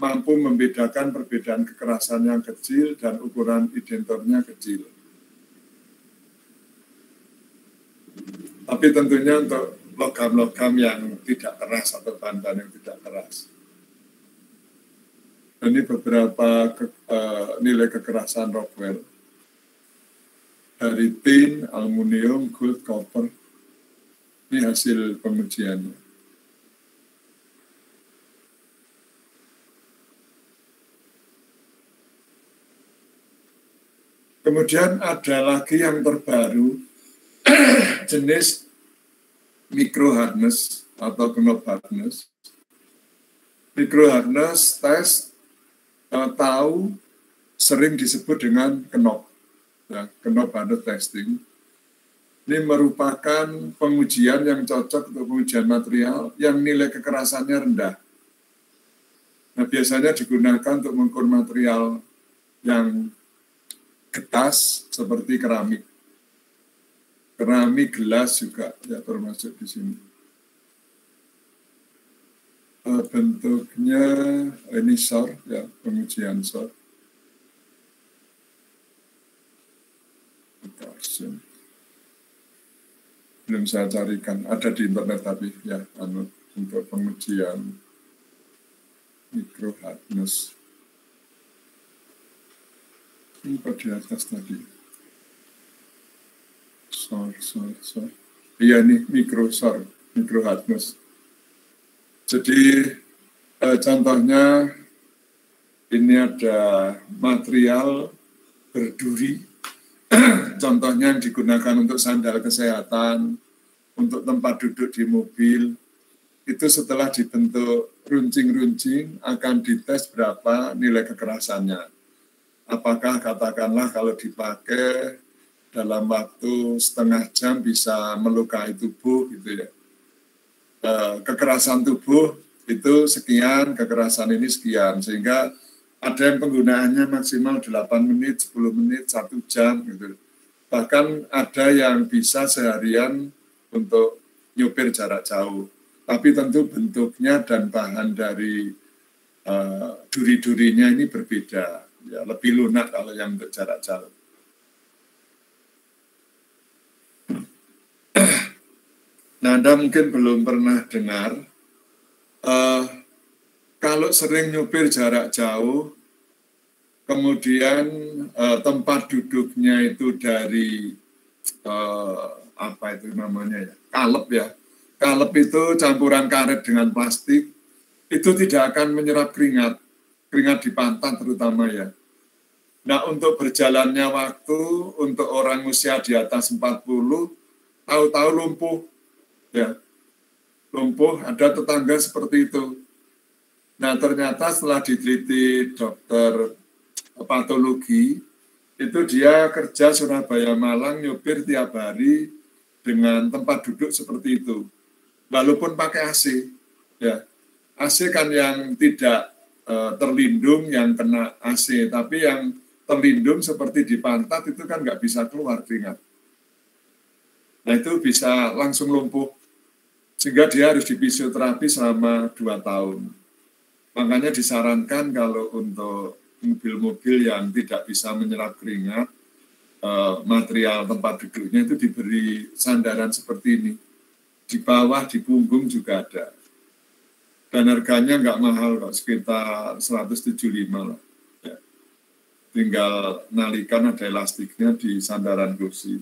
mampu membedakan perbedaan kekerasan yang kecil dan ukuran identornya kecil. Tapi tentunya untuk logam-logam yang tidak keras atau bahan-bahan yang tidak keras. Ini beberapa nilai kekerasan Rockwell. Dari tin, aluminium, gold, copper. Ini hasil pengujiannya. Kemudian ada lagi yang terbaru, jenis micro hardness atau knob hardness. Micro hardness test tahu sering disebut dengan knob, ya, knob hardness testing. Ini merupakan pengujian yang cocok untuk pengujian material yang nilai kekerasannya rendah. Nah, biasanya digunakan untuk mengukur material yang getas seperti keramik. Keramik, gelas juga ya termasuk di sini. Bentuknya ini SOR, ya, pengujian SOR. Belum saya carikan, ada di internet tapi ya, untuk pengujian micro hardness. Ini di atas tadi. SOR. Iya, ini micro hardness. Jadi contohnya ini ada material berduri, contohnya yang digunakan untuk sandal kesehatan, untuk tempat duduk di mobil. Itu setelah dibentuk runcing-runcing akan dites berapa nilai kekerasannya. Apakah katakanlah kalau dipakai dalam waktu setengah jam bisa melukai tubuh gitu ya. Kekerasan tubuh itu sekian, kekerasan ini sekian, sehingga ada yang penggunaannya maksimal 8 menit, 10 menit, 1 jam gitu. Bahkan ada yang bisa seharian untuk nyupir jarak jauh. Tapi tentu bentuknya dan bahan dari duri-durinya ini berbeda, ya, lebih lunak kalau yang untuk jarak jauh. Nah, Anda mungkin belum pernah dengar, kalau sering nyupir jarak jauh, kemudian tempat duduknya itu dari, apa itu namanya ya, kalep ya. Kalep itu campuran karet dengan plastik, itu tidak akan menyerap keringat di pantat terutama ya. Nah, untuk berjalannya waktu, untuk orang usia di atas 40, tahu-tahu lumpuh. Ya, lumpuh, ada tetangga seperti itu. Nah, ternyata setelah diteliti dokter patologi, itu dia kerja Surabaya Malang nyupir tiap hari dengan tempat duduk seperti itu. Walaupun pakai AC, ya. AC kan yang tidak terlindung, yang kena AC, tapi yang terlindung seperti di pantat itu kan nggak bisa keluar keringat. Nah, itu bisa langsung lumpuh. Sehingga dia harus difisioterapi selama 2 tahun. Makanya disarankan kalau untuk mobil-mobil yang tidak bisa menyerap keringat, material tempat duduknya itu diberi sandaran seperti ini. Di bawah, di punggung juga ada. Dan harganya nggak mahal kok, sekitar 175 lah. Ya. Tinggal nalikan ada elastiknya di sandaran kursi.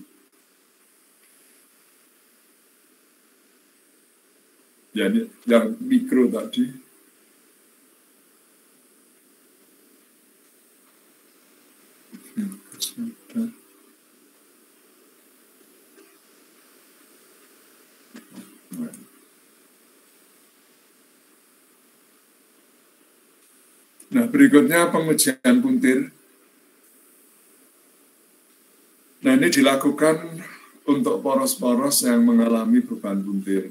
Jadi yang mikro tadi. Nah, berikutnya pengujian puntir. Nah, ini dilakukan untuk poros-poros yang mengalami beban puntir.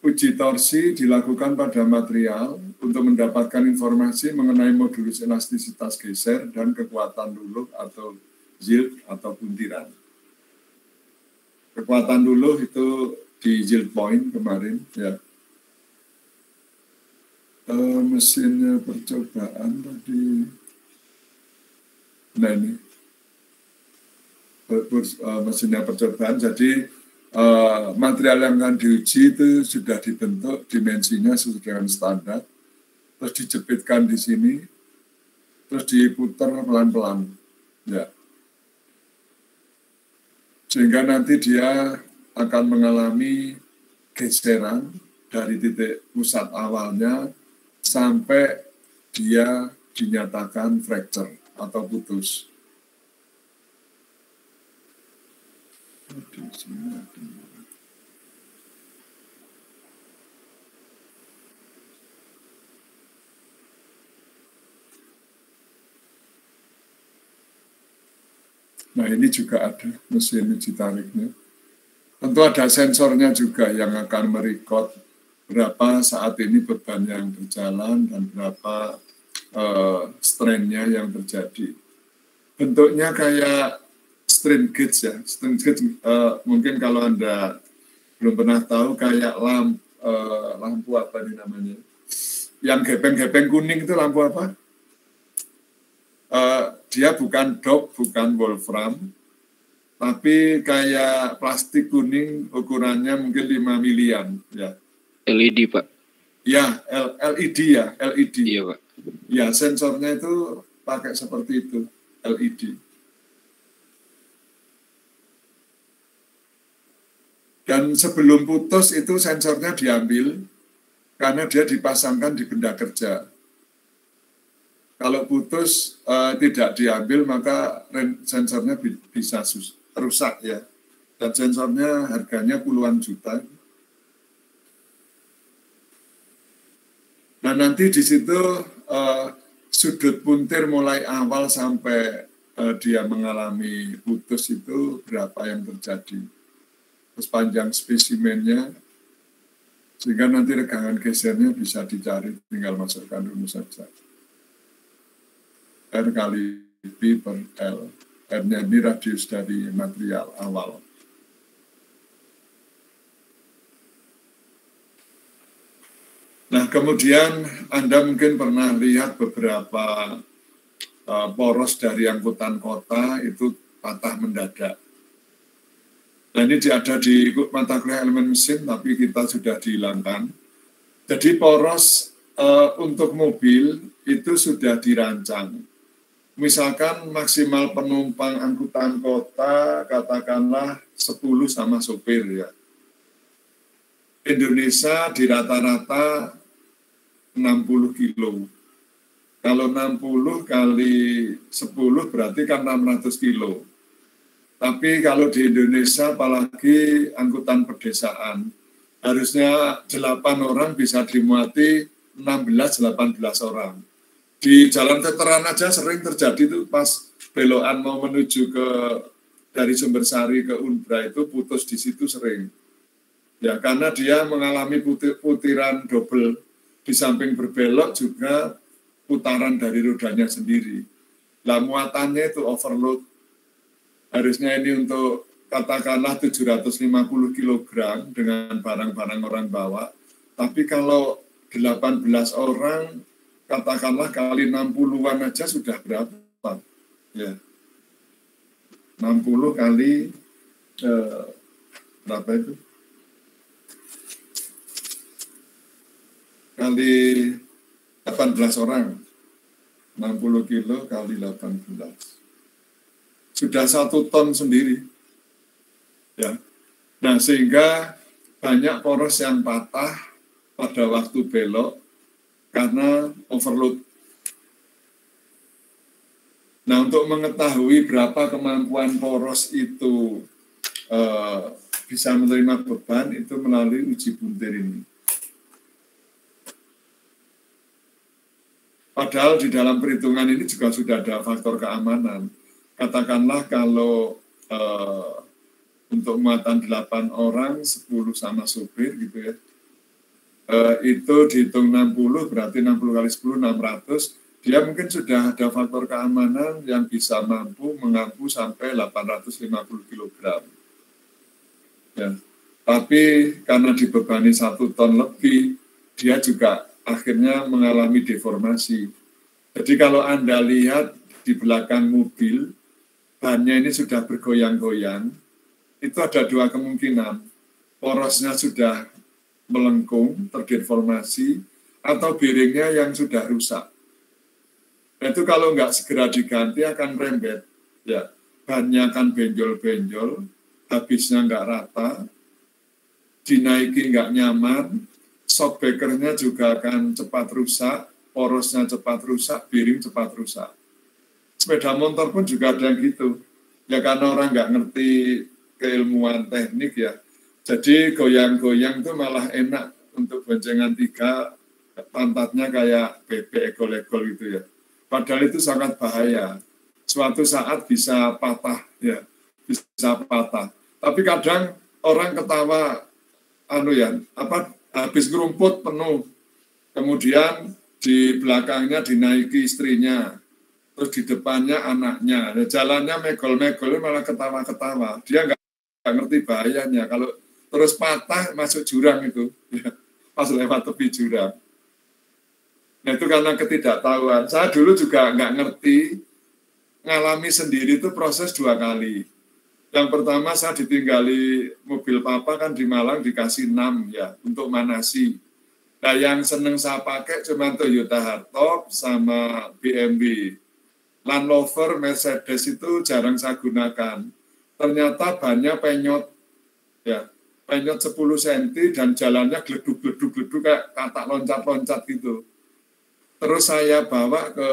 Uji torsi dilakukan pada material untuk mendapatkan informasi mengenai modulus elastisitas geser dan kekuatan luluh atau yield atau puntiran. Kekuatan luluh itu di yield point kemarin, ya. Mesinnya percobaan tadi. Nah ini mesinnya percobaan, jadi material yang akan diuji itu sudah dibentuk, dimensinya sesuai dengan standar, terus dijepitkan di sini, terus diputar pelan-pelan, ya. Sehingga nanti dia akan mengalami geseran dari titik pusat awalnya sampai dia dinyatakan fracture atau putus. Nah, ini juga ada mesin uji tariknya. Tentu ada sensornya juga yang akan merekod berapa saat ini beban yang berjalan dan berapa strain-nya yang terjadi. Bentuknya kayak strain gauge ya. Strain gauge mungkin kalau Anda belum pernah tahu kayak lampu apa ini namanya. Yang gepeng-gepeng kuning itu lampu apa? Dia bukan dop, bukan wolfram, tapi kayak plastik kuning ukurannya mungkin 5 milian ya. LED, Pak. Ya, LED ya, LED. Iya, Pak. Ya, sensornya itu pakai seperti itu, LED. Dan sebelum putus itu sensornya diambil karena dia dipasangkan di benda kerja. Kalau putus tidak diambil maka sensornya bisa rusak ya. Dan sensornya harganya puluhan juta. Nah nanti di situ sudut puntir mulai awal sampai dia mengalami putus itu berapa yang terjadi. Terus panjang spesimennya, sehingga nanti regangan gesernya bisa dicari, tinggal masukkan rumus saja. R kali B per L. R-nya ini radius dari material awal. Nah, kemudian Anda mungkin pernah lihat beberapa poros dari angkutan kota itu patah mendadak. Nah, ini ada di mata kuliah elemen mesin, tapi kita sudah dihilangkan. Jadi poros untuk mobil itu sudah dirancang. Misalkan maksimal penumpang angkutan kota, katakanlah 10 sama sopir ya. Indonesia di rata-rata 60 kilo. Kalau 60 kali 10 berarti kan 600 kilo. Tapi kalau di Indonesia apalagi angkutan pedesaan, harusnya 8 orang bisa dimuati 16-18 orang. Di Jalan Veteran aja sering terjadi tuh pas belokan mau menuju dari Sumbersari ke Unbra itu putus di situ sering. Ya karena dia mengalami putiran double, di samping berbelok juga putaran dari rodanya sendiri. Lah muatannya itu overload. Harusnya ini untuk katakanlah 750 kg dengan barang-barang orang bawa. Tapi kalau 18 orang katakanlah kali 60-an aja sudah berapa? Ya. 60 kali berapa itu? kali 18 orang. 60 kilo kali 18. Sudah 1 ton sendiri. Ya. Nah, sehingga banyak poros yang patah pada waktu belok karena overload. Nah, untuk mengetahui berapa kemampuan poros itu bisa menerima beban, itu melalui uji buntir ini. Padahal di dalam perhitungan ini juga sudah ada faktor keamanan. Katakanlah kalau untuk muatan 8 orang, 10 sama supir gitu ya, itu dihitung 60, berarti 60 kali 10, 600. Dia mungkin sudah ada faktor keamanan yang bisa mampu mengampu sampai 850 kg. Ya. Tapi karena dibebani 1 ton lebih, dia juga akhirnya mengalami deformasi. Jadi kalau Anda lihat di belakang mobil, bannya ini sudah bergoyang-goyang, itu ada 2 kemungkinan. Porosnya sudah melengkung, terdeformasi, atau bearingnya yang sudah rusak. Itu kalau nggak segera diganti akan rembet. Ya, bannya akan benjol-benjol, habisnya nggak rata, dinaiki nggak nyaman, shockbreaker-nya juga akan cepat rusak, porosnya cepat rusak, bearing cepat rusak. Sepeda motor pun juga ada yang gitu. Ya karena orang nggak ngerti keilmuan teknik ya. Jadi goyang-goyang itu malah enak untuk boncengan 3, pantatnya kayak bebek egol-egol gitu ya. Padahal itu sangat bahaya. Suatu saat bisa patah ya, bisa patah. Tapi kadang orang ketawa habis ngerumput penuh, kemudian di belakangnya dinaiki istrinya, terus di depannya anaknya, jalannya megol-megol malah ketawa-ketawa, dia nggak ngerti bahayanya, kalau terus patah masuk jurang itu, ya, pas lewat tepi jurang. Nah itu karena ketidaktahuan, saya dulu juga nggak ngerti, ngalami sendiri itu proses 2 kali. Yang pertama saya ditinggali mobil papa kan di Malang dikasih 6 ya untuk manasi. Nah yang seneng saya pakai cuma Toyota Hardtop sama BMW. Land Rover, Mercedes itu jarang saya gunakan. Ternyata bannya penyot ya, penyot 10 cm dan jalannya gleduk-gleduk kayak katak loncat-loncat gitu. Terus saya bawa ke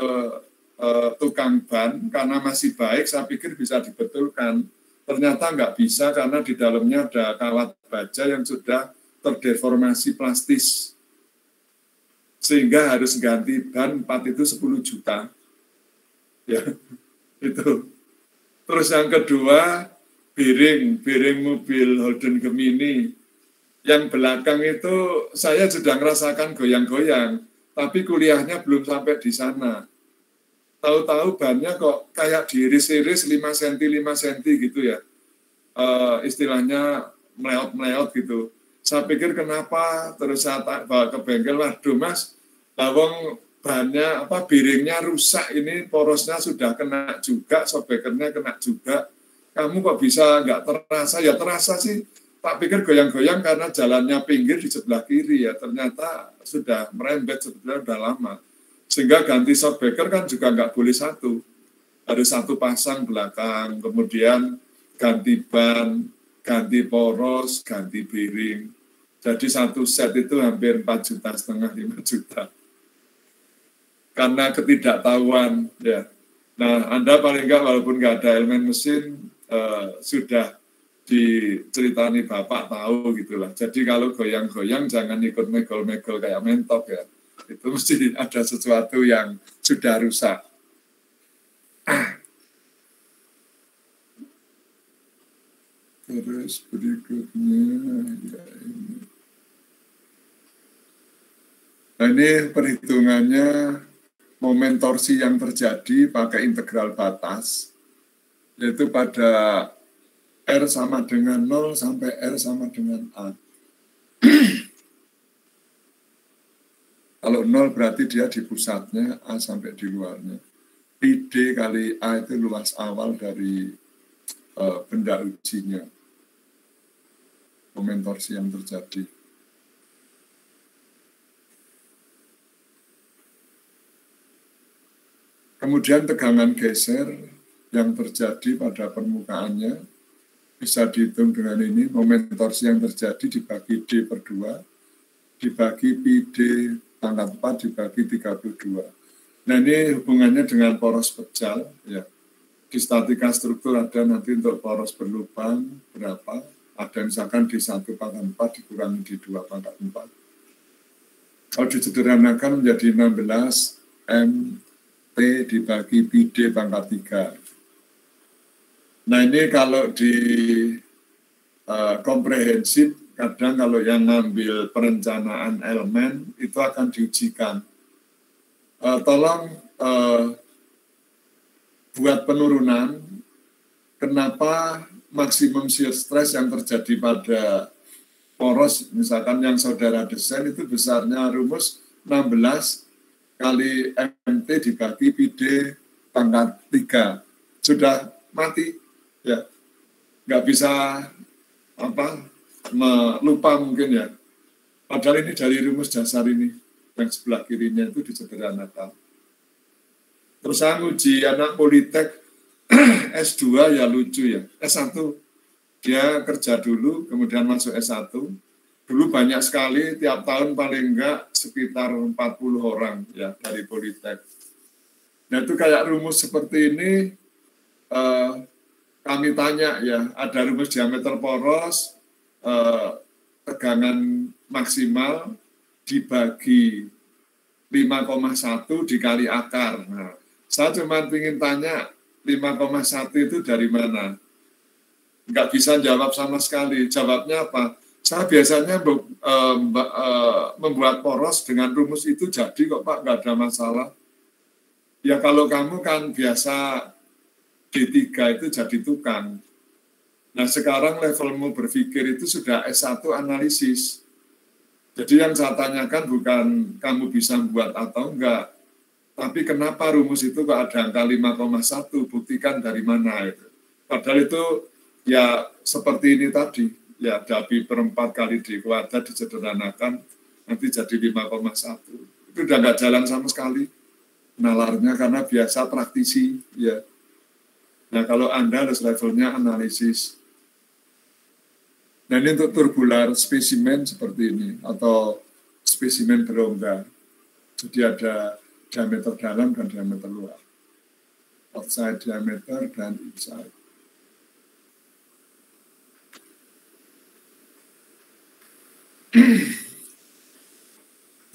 tukang ban karena masih baik, saya pikir bisa dibetulkan. Ternyata nggak bisa karena di dalamnya ada kawat baja yang sudah terdeformasi plastis. Sehingga harus ganti ban 4 itu 10 juta. Ya, itu. Terus yang kedua, bearing mobil Holden Gemini. Yang belakang itu saya sudah merasakan goyang-goyang, tapi kuliahnya belum sampai di sana. Tahu-tahu bannya kok kayak diiris-iris 5 cm gitu ya. Istilahnya meleot-meleot gitu. Saya pikir kenapa, terus saya bawa ke bengkel, waduh mas, bawang bannya bearingnya rusak, ini porosnya sudah kena juga, shockbreaker-nya kena juga. Kamu kok bisa nggak terasa? Ya terasa sih. Tak pikir goyang-goyang karena jalannya pinggir di sebelah kiri ya. Ternyata sudah merembet sebetulnya udah lama. Sehingga ganti shockbreaker kan juga nggak boleh 1. Harus 1 pasang belakang, kemudian ganti ban, ganti poros, ganti bearing. Jadi 1 set itu hampir 4,5 juta, 5 juta. Karena ketidaktahuan ya. Nah, Anda paling nggak walaupun nggak ada elemen mesin sudah diceritani Bapak tahu gitulah. Jadi kalau goyang-goyang jangan ikut megol-megol kayak mentok ya. Itu mesti ada sesuatu yang sudah rusak. Terus berikutnya ya ini. Nah ini perhitungannya momen torsi yang terjadi pakai integral batas, yaitu pada R sama dengan 0 sampai R sama dengan A. Kalau 0 berarti dia di pusatnya, A sampai di luarnya. Pi D kali A itu luas awal dari benda ujinya. Momen torsi yang terjadi. Kemudian tegangan geser yang terjadi pada permukaannya bisa dihitung dengan ini, moment torsi yang terjadi dibagi D per 2, dibagi pi D pangkat 4 dibagi 32. Nah ini hubungannya dengan poros pejal, ya. Di statika struktur ada nanti untuk poros berlubang berapa, ada misalkan D1 pangkat 4 dikurangi D2 pangkat 4. Kalau disederhanakan menjadi 16 M T dibagi pi D pangkat 3. Nah ini kalau di komprehensif, kadang kalau yang ngambil perencanaan elemen itu akan diujikan. Tolong buat penurunan, kenapa maksimum shear stress yang terjadi pada poros, misalkan yang saudara desain itu besarnya rumus 16 kali MT dibagi pi D pangkat 3. Sudah mati, ya. Nggak bisa lupa mungkin ya. Padahal ini dari rumus dasar ini, yang sebelah kirinya itu disederhanakan. Terus saya nguji anak Politek S2 ya lucu ya. S1 dia kerja dulu, kemudian masuk S1. Dulu banyak sekali, tiap tahun paling enggak sekitar 40 orang ya dari Politek. Nah itu kayak rumus seperti ini, kami tanya ya, ada rumus diameter poros, tegangan maksimal dibagi 5,1 dikali akar. Nah, saya cuma ingin tanya 5,1 itu dari mana? Nggak bisa jawab sama sekali. Jawabnya apa? Saya biasanya membuat poros dengan rumus itu jadi kok Pak, nggak ada masalah. Ya kalau kamu kan biasa D3 itu jadi tukang. Nah sekarang levelmu berpikir itu sudah S1 analisis. Jadi yang saya tanyakan bukan kamu bisa buat atau enggak, tapi kenapa rumus itu kok ada angka 5,1, buktikan dari mana itu. Padahal itu ya seperti ini tadi, ya Dapi per 4 kali D kuadrat disederhanakan, nanti jadi 5,1. Itu udah nggak jalan sama sekali nalarnya karena biasa praktisi, ya. Nah kalau Anda harus levelnya analisis. Nah ini untuk turbular spesimen seperti ini, atau spesimen berongga. Jadi ada diameter dalam dan diameter luar. Outside diameter dan inside.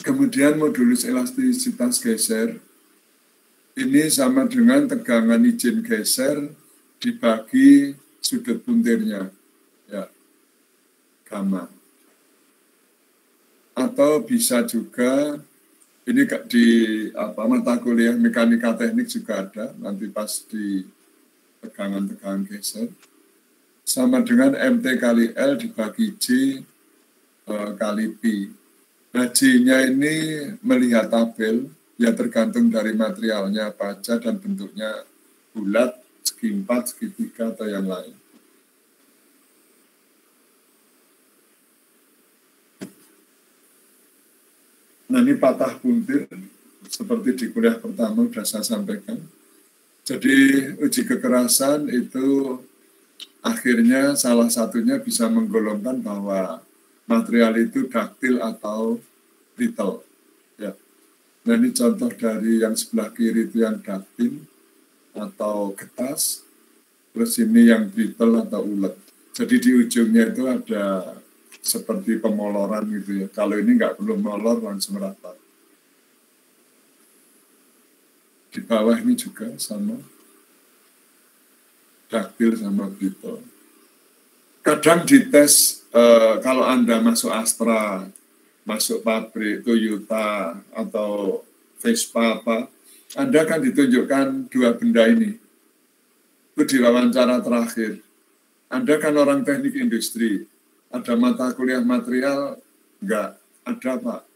Kemudian modulus elastisitas geser. Ini sama dengan tegangan izin geser dibagi sudut puntirnya. Ya. Gamma. Atau bisa juga ini di mata kuliah mekanika teknik juga ada, nanti pas di tegangan geser sama dengan MT kali L dibagi J kali Pi. Nah J-nya ini melihat tabel, ya tergantung dari materialnya apa aja dan bentuknya bulat, segi 4, segi 3 atau yang lain. Nah ini patah puntir, seperti di kuliah pertama sudah saya sampaikan. Jadi uji kekerasan itu akhirnya salah satunya bisa menggolongkan bahwa material itu daktil atau brittle. Ya. Nah ini contoh dari yang sebelah kiri itu yang daktil atau getas, terus ini yang brittle atau ulet. Jadi di ujungnya itu ada seperti pemoloran gitu ya. Kalau ini nggak perlu molor, langsung rata. Di bawah ini juga sama. Daktil sama brittle. Kadang dites kalau Anda masuk Astra, masuk pabrik Toyota atau Vespa apa, Anda kan ditunjukkan dua benda ini. Itu di wawancara terakhir. Anda kan orang teknik industri. Ada mata kuliah material? Enggak. Ada, Pak.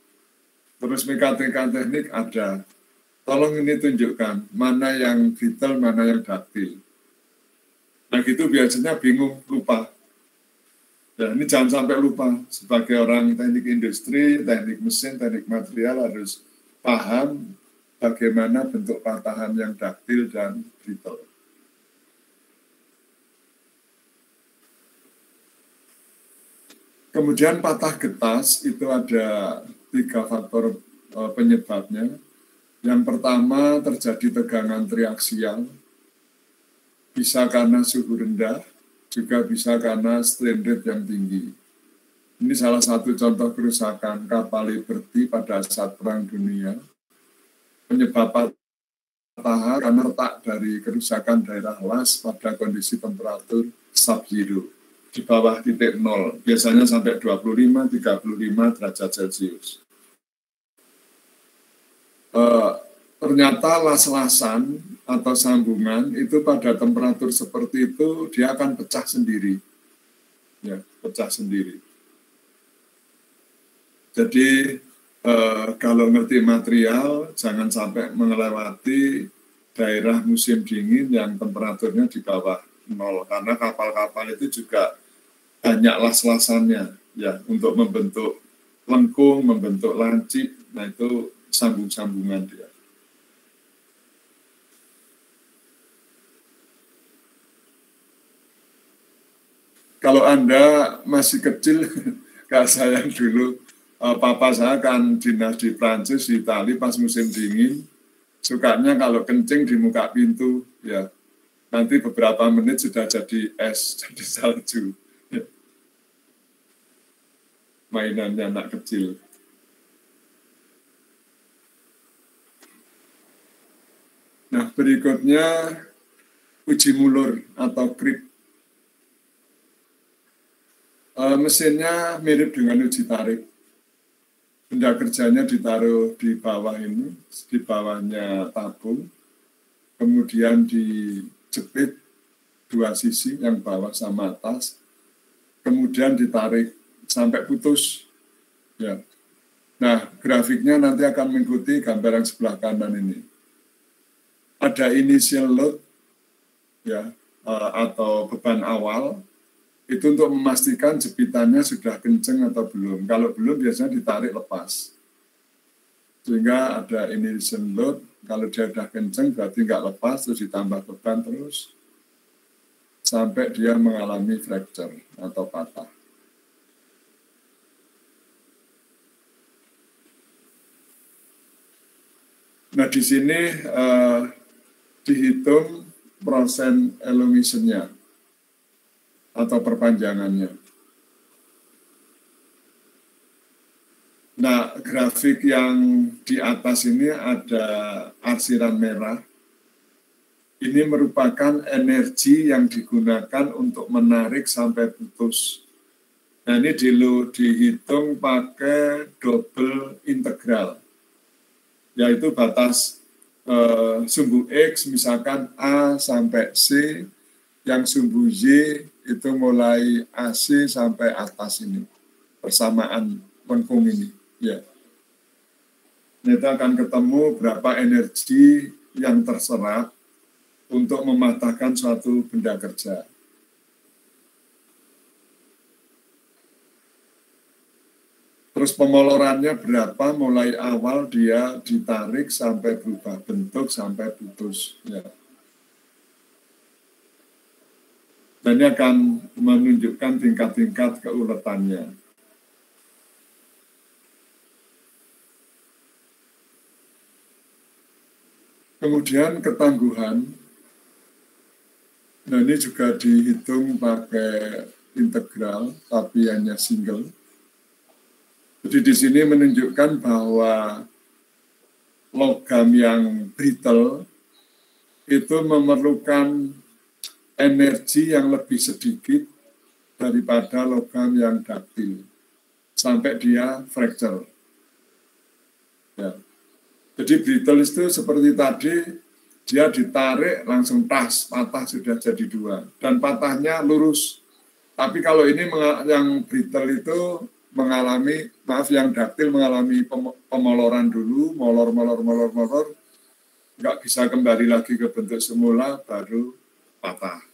Terus mekanika teknik? Ada. Tolong ini tunjukkan, mana yang brittle, mana yang daktil. Nah, gitu biasanya bingung, lupa. Ya, ini jangan sampai lupa. Sebagai orang teknik industri, teknik mesin, teknik material harus paham bagaimana bentuk patahan yang daktil dan brittle. Kemudian patah getas itu ada 3 faktor penyebabnya. Yang pertama terjadi tegangan triaksial, bisa karena suhu rendah, juga bisa karena strain rate yang tinggi. Ini salah satu contoh kerusakan kapal Liberty pada saat Perang Dunia. Penyebab patahan karena letak dari kerusakan daerah las pada kondisi temperatur sub-zero, di bawah titik nol, biasanya sampai 25-35 derajat Celcius. Ternyata las-lasan atau sambungan itu pada temperatur seperti itu dia akan pecah sendiri, ya, pecah sendiri. Jadi kalau ngerti material jangan sampai melewati daerah musim dingin yang temperaturnya di bawah nol, karena kapal-kapal itu juga banyak las-lasannya, ya, untuk membentuk lengkung, membentuk lancip. Nah, itu sambung-sambungan dia. Kalau Anda masih kecil, kayak saya dulu, papa saya kan dinas di Prancis, di Itali pas musim dingin, sukanya kalau kencing di muka pintu, ya, nanti beberapa menit sudah jadi es, jadi salju. Mainannya anak kecil. Nah, berikutnya uji mulur atau grip. Mesinnya mirip dengan uji tarik. Benda kerjanya ditaruh di bawah ini, di bawahnya tabung, kemudian dijepit 2 sisi, yang bawah sama atas, kemudian ditarik sampai putus. Ya. Nah, grafiknya nanti akan mengikuti gambar yang sebelah kanan ini. Ada initial load, ya, atau beban awal, itu untuk memastikan jepitannya sudah kenceng atau belum. Kalau belum, biasanya ditarik lepas. Sehingga ada initial load, kalau dia sudah kenceng berarti nggak lepas, terus ditambah beban terus, sampai dia mengalami fracture atau patah. Nah, di sini dihitung persen elongation-nya atau perpanjangannya. Nah, grafik yang di atas ini ada arsiran merah. Ini merupakan energi yang digunakan untuk menarik sampai putus. Nah, ini dihitung pakai double integral, yaitu batas sumbu X, misalkan A sampai C, yang sumbu Y itu mulai AC sampai atas ini, persamaan lengkung ini. Ya. Kita akan ketemu berapa energi yang terserap untuk mematahkan suatu benda kerja. Terus pemolorannya berapa mulai awal dia ditarik sampai berubah bentuk sampai putus. Ya. Dan ini akan menunjukkan tingkat-tingkat keuletannya. Kemudian ketangguhan. Nah, ini juga dihitung pakai integral, tapi hanya single. Jadi di sini menunjukkan bahwa logam yang brittle itu memerlukan energi yang lebih sedikit daripada logam yang daktil sampai dia fracture. Ya. Jadi brittle itu seperti tadi, dia ditarik langsung tas, patah sudah jadi 2, dan patahnya lurus. Tapi kalau ini yang brittle itu mengalami, yang daktil mengalami pemoloran dulu, molor, nggak bisa kembali lagi ke bentuk semula, baru patah.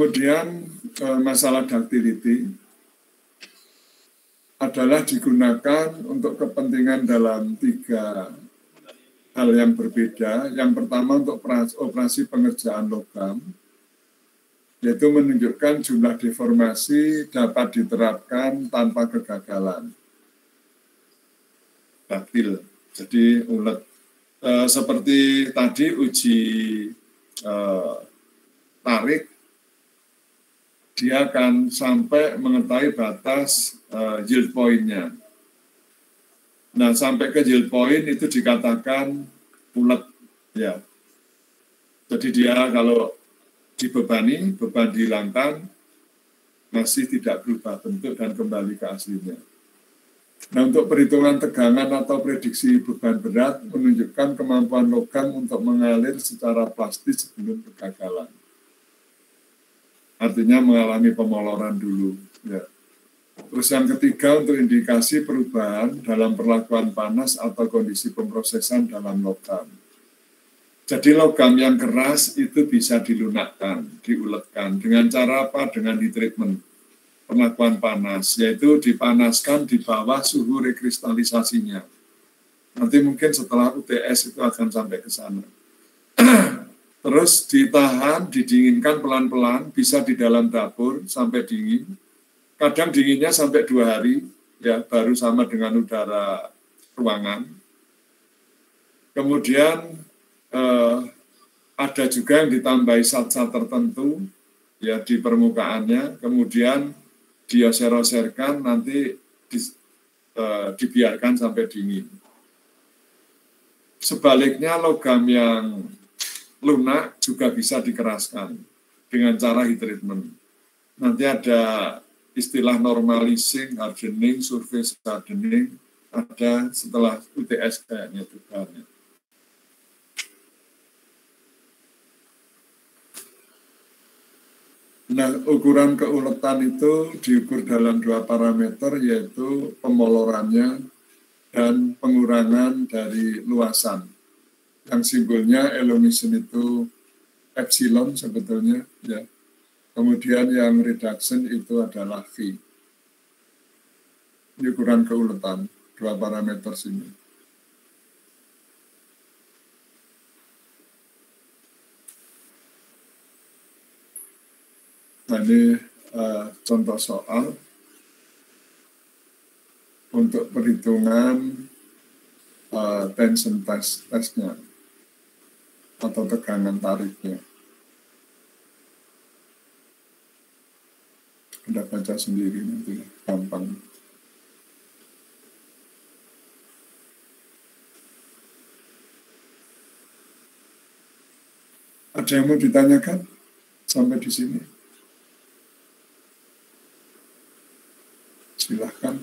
Kemudian masalah ductility adalah digunakan untuk kepentingan dalam 3 hal yang berbeda. Yang pertama untuk operasi pengerjaan logam, yaitu menunjukkan jumlah deformasi dapat diterapkan tanpa kegagalan. Duktil, jadi ulet. Seperti tadi uji tarik, dia akan sampai mengetahui batas yield point-nya. Nah, sampai ke yield point itu dikatakan ulet, ya. Jadi dia kalau dibebani, beban dihilangkan, masih tidak berubah bentuk dan kembali ke aslinya. Nah, untuk perhitungan tegangan atau prediksi beban berat menunjukkan kemampuan logam untuk mengalir secara plastis sebelum kegagalan. Artinya mengalami pemoloran dulu. Ya. Terus yang ketiga untuk indikasi perubahan dalam perlakuan panas atau kondisi pemrosesan dalam logam. Jadi logam yang keras itu bisa dilunakkan, diuletkan. Dengan cara apa? Dengan heat treatment. Perlakuan panas, yaitu dipanaskan di bawah suhu rekristalisasinya. Nanti mungkin setelah UTS itu akan sampai ke sana. Terus ditahan, didinginkan pelan-pelan, bisa di dalam dapur sampai dingin. Kadang dinginnya sampai 2 hari, ya baru sama dengan udara ruangan. Kemudian ada juga yang ditambahi zat-zat tertentu, ya di permukaannya. Kemudian dioser-oserkan, nanti dibiarkan sampai dingin. Sebaliknya logam yang lunak juga bisa dikeraskan dengan cara heat treatment. Nanti ada istilah normalizing, hardening, surface hardening, ada setelah UTS kayaknya itu bahannya. Nah, ukuran keuletan itu diukur dalam 2 parameter, yaitu pemolorannya dan pengurangan dari luasan. Yang simbolnya elongation itu epsilon sebetulnya, ya. Kemudian yang reduction itu adalah V. Ini ukuran keuletan, 2 parameter sini. Nah, ini contoh soal untuk perhitungan tension testnya atau tegangan tariknya. Anda baca sendiri nanti, gampang. Ada yang mau ditanyakan sampai di sini? Silahkan.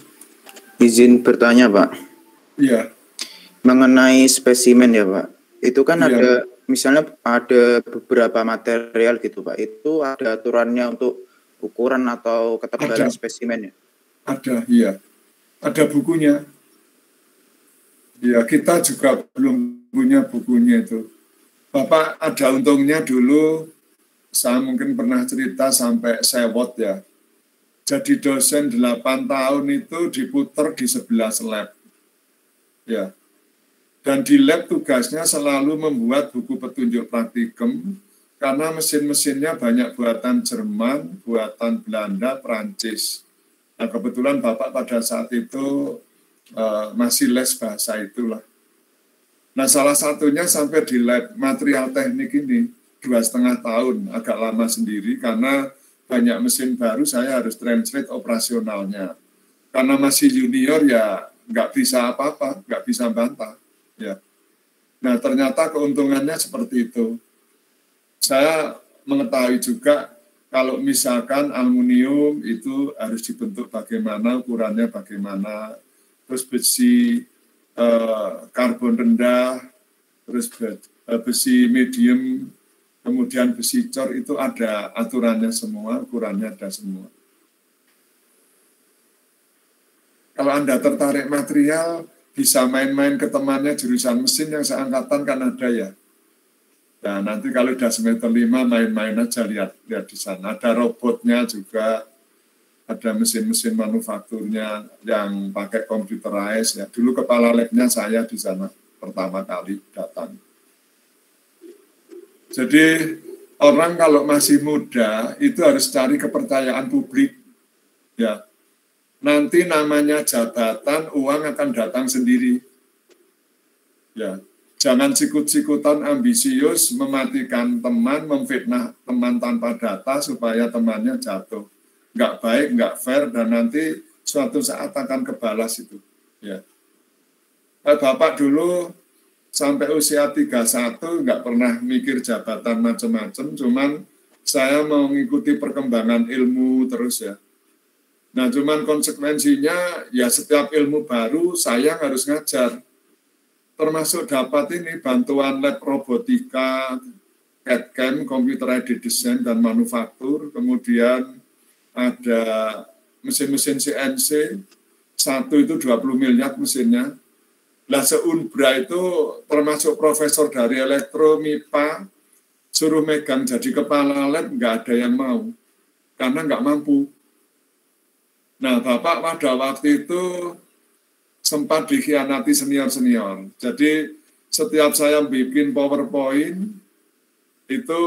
Izin bertanya, Pak. Iya. Mengenai spesimen ya, Pak. Itu kan Iya. ada, misalnya ada beberapa material gitu, Pak. Itu ada aturannya untuk ukuran atau ketebalan spesimennya? Ada, iya. Ada bukunya. Ya, kita juga belum punya bukunya itu. Bapak ada untungnya dulu, saya mungkin pernah cerita sampai sewot ya. Jadi dosen 8 tahun itu diputer di 11 lab. Ya. Dan di lab tugasnya selalu membuat buku petunjuk praktikum, karena mesin-mesinnya banyak buatan Jerman, buatan Belanda, Prancis. Nah, kebetulan Bapak pada saat itu masih les bahasa itulah. Nah, salah satunya sampai di lab material teknik ini 2,5 tahun, agak lama sendiri, karena banyak mesin baru, saya harus translate operasionalnya. Karena masih junior ya nggak bisa apa-apa, nggak bisa bantah. Ya. Nah, ternyata keuntungannya seperti itu. Saya mengetahui juga kalau misalkan aluminium itu harus dibentuk bagaimana, ukurannya bagaimana, terus besi karbon rendah, terus besi medium, kemudian besi cor, itu ada aturannya semua, ukurannya ada semua. Kalau Anda tertarik material, bisa main-main ke temannya jurusan mesin yang seangkatan kan ada ya. Nah, nanti kalau udah semester 5 main-main aja lihat di sana. Ada robotnya juga, ada mesin-mesin manufakturnya yang pakai computerized ya. Dulu kepala labnya saya di sana pertama kali datang. Jadi orang kalau masih muda itu harus cari kepercayaan publik ya. Nanti namanya jabatan, uang akan datang sendiri. Ya. Jangan sikut-sikutan ambisius, mematikan teman, memfitnah teman tanpa data supaya temannya jatuh. Nggak baik, nggak fair, dan nanti suatu saat akan kebalas itu. Ya. Bapak dulu sampai usia 31 nggak pernah mikir jabatan macam-macam, cuman saya mau mengikuti perkembangan ilmu terus ya. Nah, cuman konsekuensinya ya setiap ilmu baru saya harus ngajar. Termasuk dapat ini bantuan lab robotika, CAD/CAM, computer aided design dan manufaktur, kemudian ada mesin-mesin CNC, satu itu 20 miliar mesinnya. Lah se-Unbra itu termasuk profesor dari elektro, MIPA, suruh megang jadi kepala lab, nggak ada yang mau, karena nggak mampu. Nah, Bapak pada waktu itu sempat dikhianati senior-senior. Jadi setiap saya bikin PowerPoint itu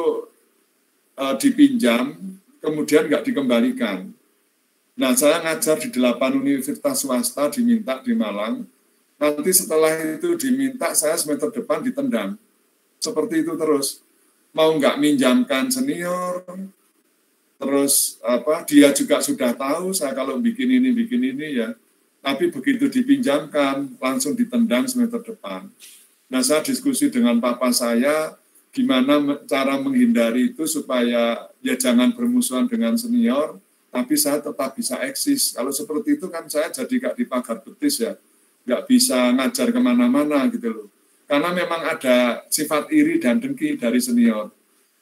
dipinjam, kemudian nggak dikembalikan. Nah, saya ngajar di 8 universitas swasta, diminta di Malang. Nanti setelah itu diminta, saya semester depan ditendang. Seperti itu terus. Mau nggak minjamkan senior, terus dia juga sudah tahu saya kalau bikin ini ya. Tapi begitu dipinjamkan, langsung ditendang semester depan. Nah, saya diskusi dengan papa saya, gimana cara menghindari itu supaya ya jangan bermusuhan dengan senior, tapi saya tetap bisa eksis. Kalau seperti itu kan saya jadi gak dipagar betis ya, gak bisa ngajar kemana-mana gitu loh. Karena memang ada sifat iri dan dengki dari senior.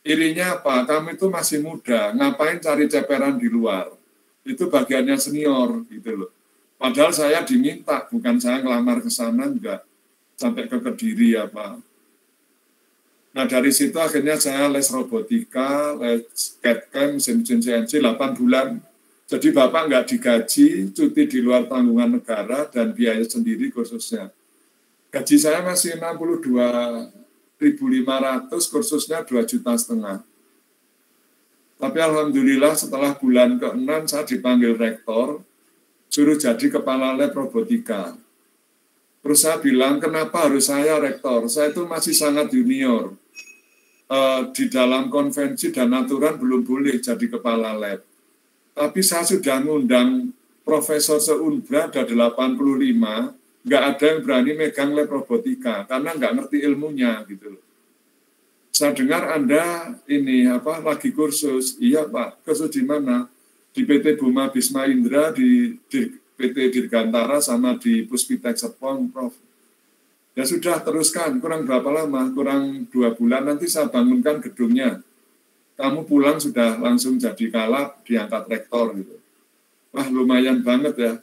Irinya apa? Kamu itu masih muda, ngapain cari ceperan di luar? Itu bagiannya senior gitu loh. Padahal saya diminta, bukan saya ngelamar ke sana, enggak. Sampai ke Kediri apa. Nah, dari situ akhirnya saya les robotika, les CAD/CAM, mesin-mesin CNC 8 bulan. Jadi Bapak nggak digaji, cuti di luar tanggungan negara, dan biaya sendiri khususnya. Gaji saya masih 62.500, kursusnya 2,5 juta. Tapi Alhamdulillah setelah bulan ke-6 saya dipanggil rektor, suruh jadi kepala lab robotika. Terus saya bilang, kenapa harus saya rektor? Saya itu masih sangat junior. Di dalam konvensi dan aturan belum boleh jadi kepala lab. Tapi saya sudah ngundang profesor se-Unbra ada 85, nggak ada yang berani megang lab robotika, karena nggak ngerti ilmunya gitu loh. Saya dengar Anda ini lagi kursus. Iya Pak, kursus di mana? Di PT Buma Bisma Indra, di PT Dirgantara, sama di Puspitek Serpong, Prof. Ya sudah, teruskan. Kurang berapa lama? Kurang 2 bulan, nanti saya bangunkan gedungnya. Kamu pulang sudah langsung jadi kalap, diangkat rektor gitu. Wah, lumayan banget ya.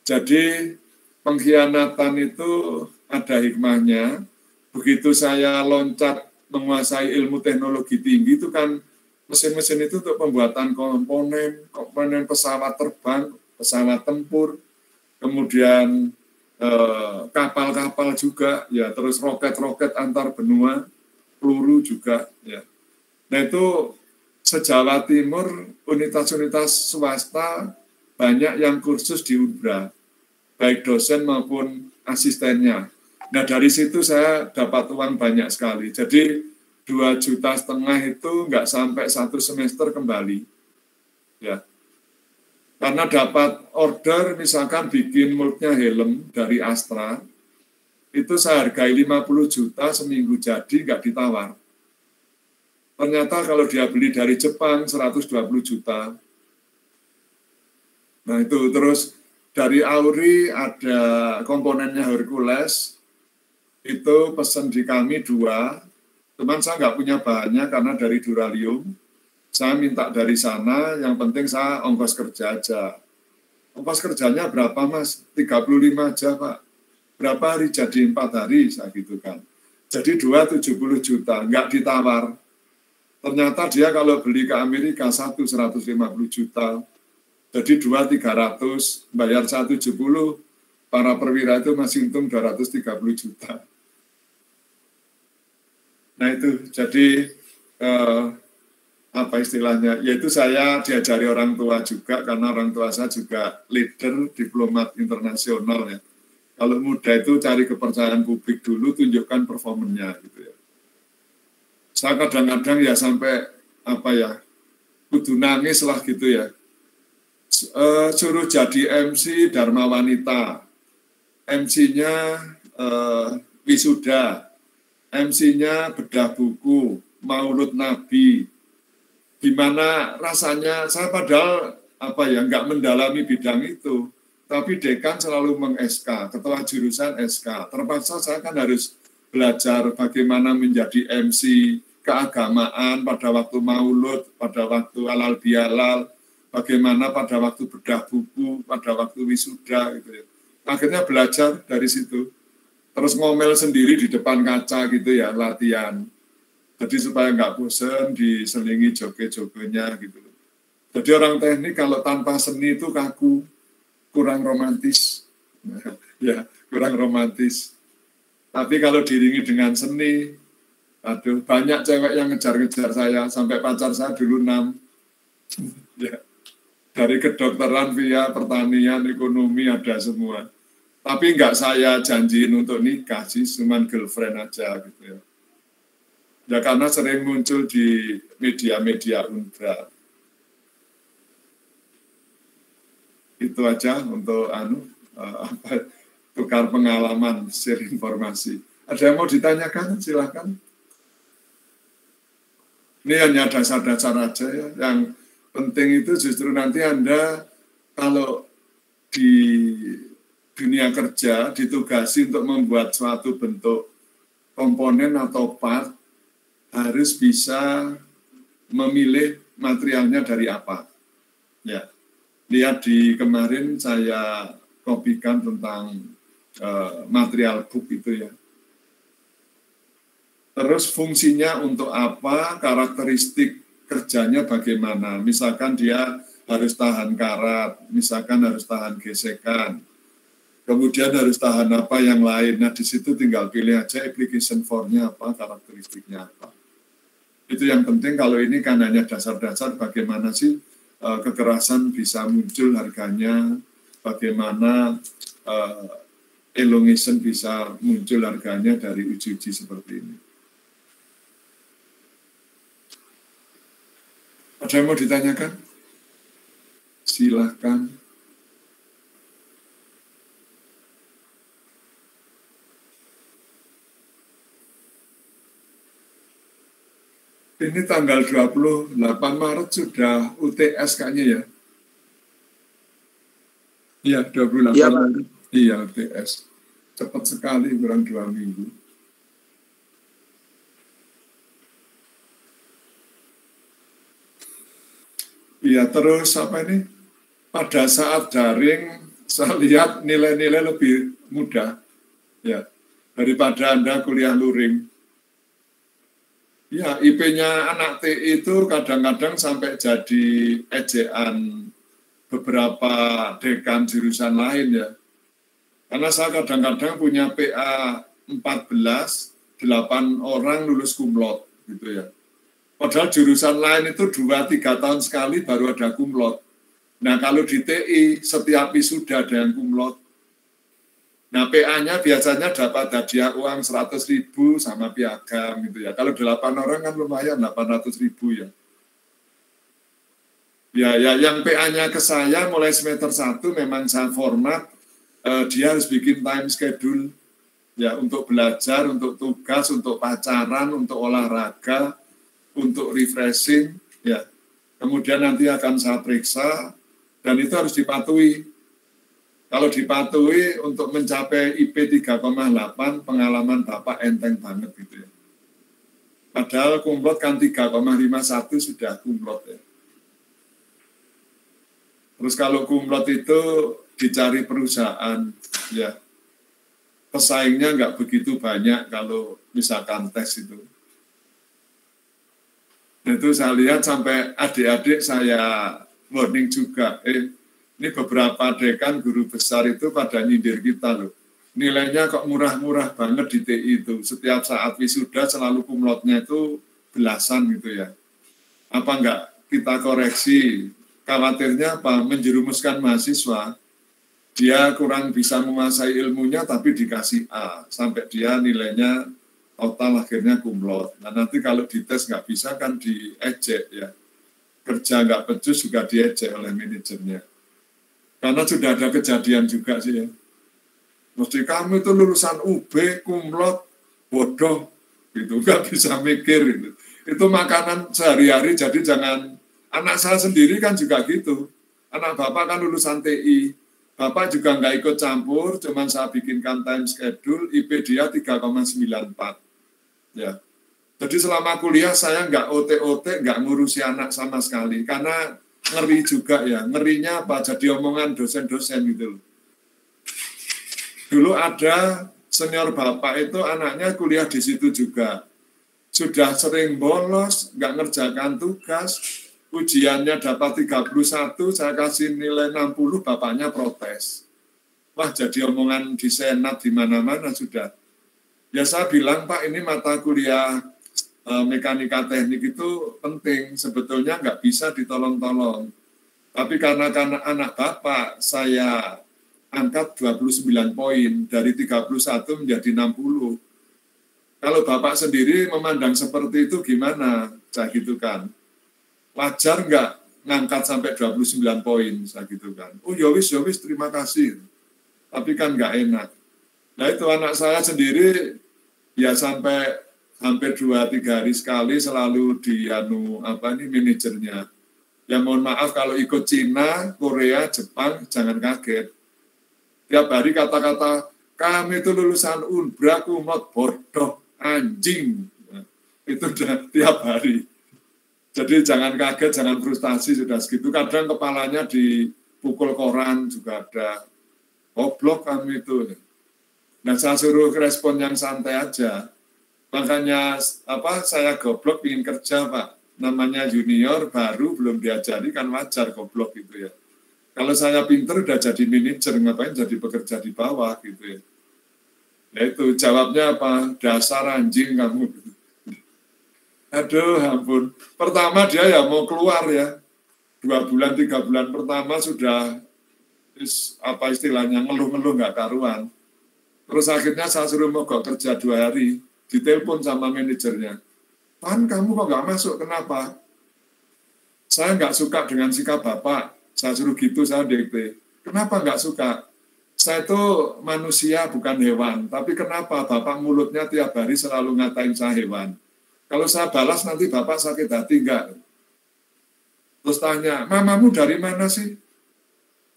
Jadi pengkhianatan itu ada hikmahnya. Begitu saya loncat menguasai ilmu teknologi tinggi itu kan, mesin-mesin itu untuk pembuatan komponen pesawat terbang, pesawat tempur, kemudian kapal-kapal juga, ya, terus roket-roket antar benua, peluru juga, ya. Nah itu se-Jawa Timur universitas swasta banyak yang kursus di Unbra, baik dosen maupun asistennya. Nah dari situ saya dapat uang banyak sekali. Jadi 2,5 juta itu nggak sampai 1 semester kembali. Ya. Karena dapat order misalkan bikin mulutnya helm dari Astra, itu saya hargai 50 juta seminggu jadi, nggak ditawar. Ternyata kalau dia beli dari Jepang 120 juta. Nah itu terus dari Auri ada komponennya Hercules, itu pesan di kami 2. Cuman saya nggak punya bahannya karena dari Duralium. Saya minta dari sana, yang penting saya ongkos kerja aja. Ongkos kerjanya berapa Mas? 35 aja Pak. Berapa hari? Jadi 4 hari, saya gitu kan. Jadi 270 juta, nggak ditawar. Ternyata dia kalau beli ke Amerika 150 juta, jadi 300, bayar 170, para perwira itu masih untung 230 juta. Nah itu, jadi apa istilahnya, yaitu saya diajari orang tua juga, karena orang tua saya juga leader, diplomat internasional ya. Kalau muda itu cari kepercayaan publik dulu, tunjukkan performanya gitu ya. Saya kadang-kadang ya sampai apa ya, kudu nangis lah gitu ya. Suruh jadi MC Dharma Wanita, MC-nya wisuda, MC-nya bedah buku, Maulud Nabi. Gimana rasanya, saya padahal apa ya, nggak mendalami bidang itu, tapi dekan selalu meng-SK, ketua jurusan SK. Terpaksa saya kan harus belajar bagaimana menjadi MC keagamaan pada waktu maulud, pada waktu halal bihalal, bagaimana pada waktu bedah buku, pada waktu wisuda gitu ya. Akhirnya belajar dari situ. Terus ngomel sendiri di depan kaca gitu ya, latihan. Jadi supaya nggak bosan, diselingi joget-jogetnya gitu. Jadi orang teknik kalau tanpa seni itu kaku, kurang romantis. Ya, kurang romantis. Tapi kalau diiringi dengan seni, aduh, banyak cewek yang ngejar-ngejar saya, sampai pacar saya dulu 6. Ya, dari kedokteran via pertanian, ekonomi, ada semua. Tapi nggak saya janjiin untuk nikah sih, cuman girlfriend aja gitu ya. Ya karena sering muncul di media-media Undra. Itu aja untuk tukar pengalaman, share informasi. Ada yang mau ditanyakan? Silakan. Ini hanya dasar-dasar aja ya. Yang penting itu justru nanti Anda kalau di dunia kerja ditugasi untuk membuat suatu bentuk komponen atau part, harus bisa memilih materialnya dari apa. Ya, lihat di kemarin saya kopikan tentang material book itu ya. Terus fungsinya untuk apa, karakteristik kerjanya bagaimana. Misalkan dia harus tahan karat, misalkan harus tahan gesekan, kemudian harus tahan apa yang lain. Nah di situ tinggal pilih aja application form-nya apa, karakteristiknya apa. Itu yang penting. Kalau ini kan hanya dasar-dasar bagaimana sih kekerasan bisa muncul harganya, bagaimana elongation bisa muncul harganya dari uji-uji seperti ini. Ada yang mau ditanyakan? Silahkan. Ini tanggal 28 Maret sudah UTS kayaknya ya? Iya, 28 Iya, Maret. Iya, UTS. Cepat sekali, kurang 2 minggu. Iya, terus apa ini? Pada saat daring, saya lihat nilai-nilai lebih mudah ya daripada Anda kuliah luring. Ya, IP-nya anak TI itu kadang-kadang sampai jadi ejaan beberapa dekan jurusan lain ya. Karena saya kadang-kadang punya PA 14, 8 orang lulus kumlot gitu ya. Padahal jurusan lain itu 2-3 tahun sekali baru ada kumlot. Nah kalau di TI setiap wisuda ada yang kumlot. Nah PA-nya biasanya dapat hadiah uang 100.000 sama piagam gitu ya. Kalau 8 orang kan lumayan 800.000 ya. Ya yang PA-nya ke saya mulai semester 1 memang saya format, dia harus bikin time schedule ya untuk belajar, untuk tugas, untuk pacaran, untuk olahraga, untuk refreshing ya. Kemudian nanti akan saya periksa dan itu harus dipatuhi. Kalau dipatuhi untuk mencapai IP 3,8, pengalaman Bapak enteng banget gitu ya. Padahal kumlot kan 3,51 sudah kumlot ya. Terus kalau kumlot itu dicari perusahaan ya. pesaingnya nggak begitu banyak kalau misalkan tes itu. Itu saya lihat sampai adik-adik saya warning juga, ini beberapa dekan guru besar itu pada nyindir kita loh. Nilainya kok murah-murah banget di TI itu. Setiap saat wisuda selalu kumlotnya itu belasan gitu ya. Apa enggak kita koreksi? Khawatirnya apa? Menjerumuskan mahasiswa. Dia kurang bisa menguasai ilmunya tapi dikasih A. Sampai dia nilainya total akhirnya kumlot. Nah nanti kalau dites nggak bisa kan diejek ya. Kerja nggak becus juga diejek oleh manajernya. Karena sudah ada kejadian juga sih ya. Mesti kamu itu lulusan UB, kumlot, bodoh, gitu, nggak bisa mikir. Gitu. Itu makanan sehari-hari, jadi jangan, anak saya sendiri kan juga gitu. Anak bapak kan lulusan TI, bapak juga nggak ikut campur, cuman saya bikinkan time schedule, IP dia 3,94. Ya. Jadi selama kuliah saya nggak OT-OT, nggak ngurusi anak sama sekali, karena ngeri juga ya, ngerinya apa, jadi omongan dosen-dosen gitu loh. Dulu ada senior bapak itu anaknya kuliah di situ juga. Sudah sering bolos, nggak ngerjakan tugas, ujiannya dapat 31, saya kasih nilai 60, bapaknya protes. Wah, jadi omongan di senat di mana-mana sudah. Ya saya bilang, Pak, ini mata kuliah mekanika teknik itu penting, sebetulnya nggak bisa ditolong-tolong. Tapi karena anak bapak, saya angkat 29 poin, dari 31 menjadi 60. Kalau Bapak sendiri memandang seperti itu gimana? Saya gitu kan. Wajar nggak ngangkat sampai 29 poin? Saya gitu kan. Oh ya wis, terima kasih. Tapi kan nggak enak. Nah itu anak saya sendiri, ya sampai hampir 2-3 hari sekali selalu manajernya. Ya mohon maaf kalau ikut Cina, Korea, Jepang, jangan kaget. Tiap hari kata-kata, kami itu lulusan Unbra, kumlot, bodoh, anjing. Nah, itu udah tiap hari. Jadi jangan kaget, jangan frustasi, sudah segitu. Kadang kepalanya dipukul koran juga ada. Goblok kami itu. Nah, saya suruh respon yang santai aja. Makanya saya goblok ingin kerja, Pak. Namanya junior, baru, belum diajari, kan wajar goblok gitu ya. Kalau saya pinter udah jadi manajer, ngapain jadi pekerja di bawah gitu ya. Ya itu jawabnya apa? Dasar anjing kamu. Aduh ampun. Pertama dia ya mau keluar ya. 2 bulan, 3 bulan pertama sudah istilahnya ngeluh-ngeluh nggak karuan. Terus akhirnya saya suruh mogok kerja 2 hari. Ditelepon sama manajernya. Pan kamu kok nggak masuk, kenapa? Saya nggak suka dengan sikap Bapak. Saya suruh gitu, saya DP. Kenapa nggak suka? Saya itu manusia, bukan hewan. Tapi kenapa Bapak mulutnya tiap hari selalu ngatain saya hewan? Kalau saya balas nanti Bapak sakit hati nggak? Terus tanya, mamamu dari mana sih?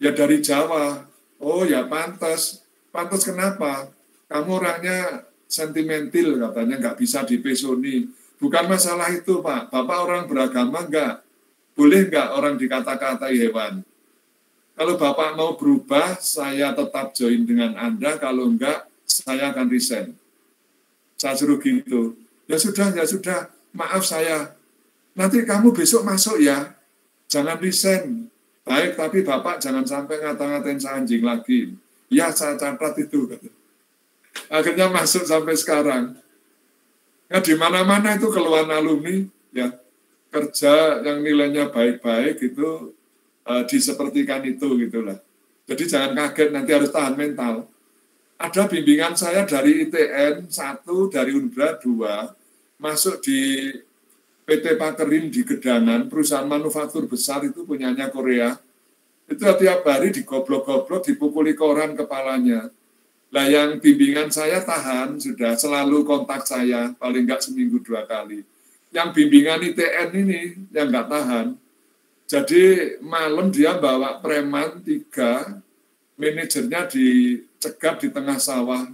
Ya dari Jawa. Oh ya pantas. Pantas kenapa? Kamu orangnya sentimental katanya, nggak bisa dipesoni. Bukan masalah itu Pak. Bapak orang beragama nggak? Boleh nggak orang dikata-katai hewan? Kalau Bapak mau berubah, saya tetap join dengan Anda. Kalau enggak, saya akan resign. Saya suruh gitu. Ya sudah, maaf saya. Nanti kamu besok masuk ya. Jangan resign. Baik, tapi Bapak jangan sampai ngata-ngatain saya anjing lagi. Ya, saya catat itu. Akhirnya masuk sampai sekarang. Nah, di mana-mana itu keluhan alumni, ya. Kerja yang nilainya baik-baik itu disepertikan itu gitulah. Jadi jangan kaget, nanti harus tahan mental. Ada bimbingan saya dari ITN 1, dari Unbra 2, masuk di PT Pakerin di Gedangan, perusahaan manufaktur besar itu punyanya Korea. Itu tiap hari digoblok-goblok, dipukuli koran kepalanya. Nah yang bimbingan saya tahan, sudah selalu kontak saya, paling enggak seminggu 2 kali. Yang bimbingan ITN ini yang nggak tahan. Jadi malam dia bawa preman 3, manajernya dicegap di tengah sawah.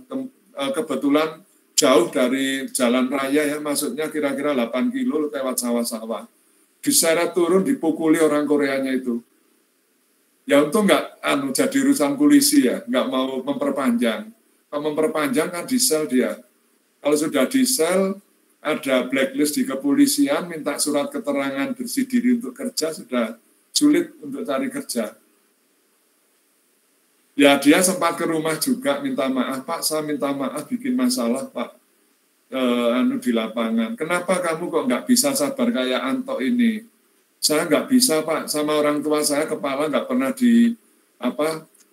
Kebetulan jauh dari jalan raya ya, maksudnya kira-kira 8 kilo lewat sawah-sawah. Diseret turun, dipukuli orang Koreanya itu. Ya untung nggak jadi urusan polisi ya, nggak mau memperpanjang. Kalau memperpanjang kan di-sel dia. Kalau sudah di-sel, ada blacklist di kepolisian, minta surat keterangan bersih diri untuk kerja, sudah sulit untuk cari kerja. Ya dia sempat ke rumah juga minta maaf, Pak, saya minta maaf bikin masalah, Pak, di lapangan. Kenapa kamu kok nggak bisa sabar kayak Anto ini? Saya nggak bisa, Pak, sama orang tua saya kepala nggak pernah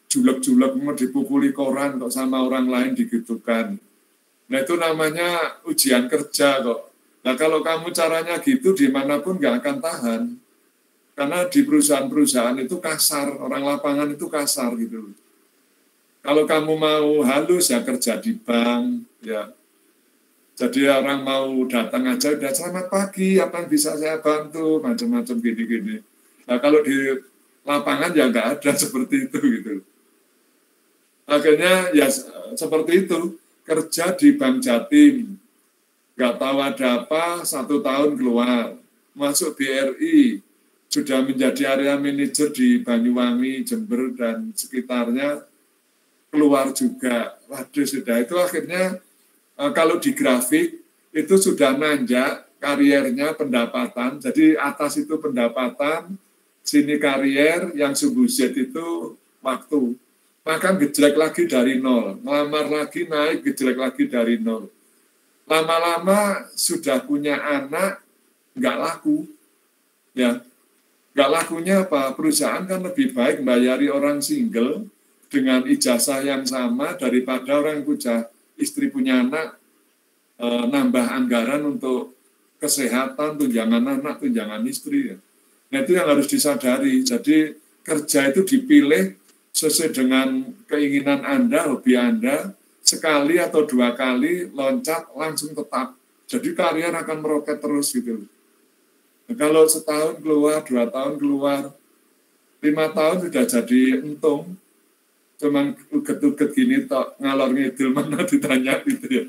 julek-julek mau dipukuli koran kok sama orang lain digitukan. Nah itu namanya ujian kerja kok. Nah kalau kamu caranya gitu dimanapun nggak akan tahan. Karena di perusahaan-perusahaan itu kasar, orang lapangan itu kasar gitu. Kalau kamu mau halus ya kerja di bank, ya. Jadi orang mau datang aja udah selamat pagi, apa yang bisa saya bantu, macam-macam gini-gini. Nah kalau di lapangan ya nggak ada seperti itu gitu. Akhirnya ya seperti itu, kerja di Bank Jatim, nggak tahu ada apa, 1 tahun keluar, masuk BRI, sudah menjadi area manajer di Banyuwangi, Jember, dan sekitarnya, keluar juga. Waduh, sudah itu akhirnya kalau di grafik, itu sudah nanjak kariernya, pendapatan, jadi atas itu pendapatan, sini karier, yang subuh Z itu waktu. Maka gejlek lagi dari nol, ngelamar lagi naik, gejlek lagi dari nol. Lama-lama sudah punya anak, nggak laku. Ya, nggak lakunya apa? Perusahaan kan lebih baik bayari orang single dengan ijazah yang sama daripada orang punya istri punya anak, nambah anggaran untuk kesehatan, tunjangan anak, tunjangan istri. Ya. Nah itu yang harus disadari. Jadi kerja itu dipilih sesuai dengan keinginan Anda, hobi Anda, sekali atau 2 kali loncat langsung tetap. Jadi karier akan meroket terus gitu. Nah, kalau setahun keluar, 2 tahun keluar, 5 tahun sudah jadi entung, cuman uget-uget gini tok, ngalor ngidul mana ditanya gitu ya.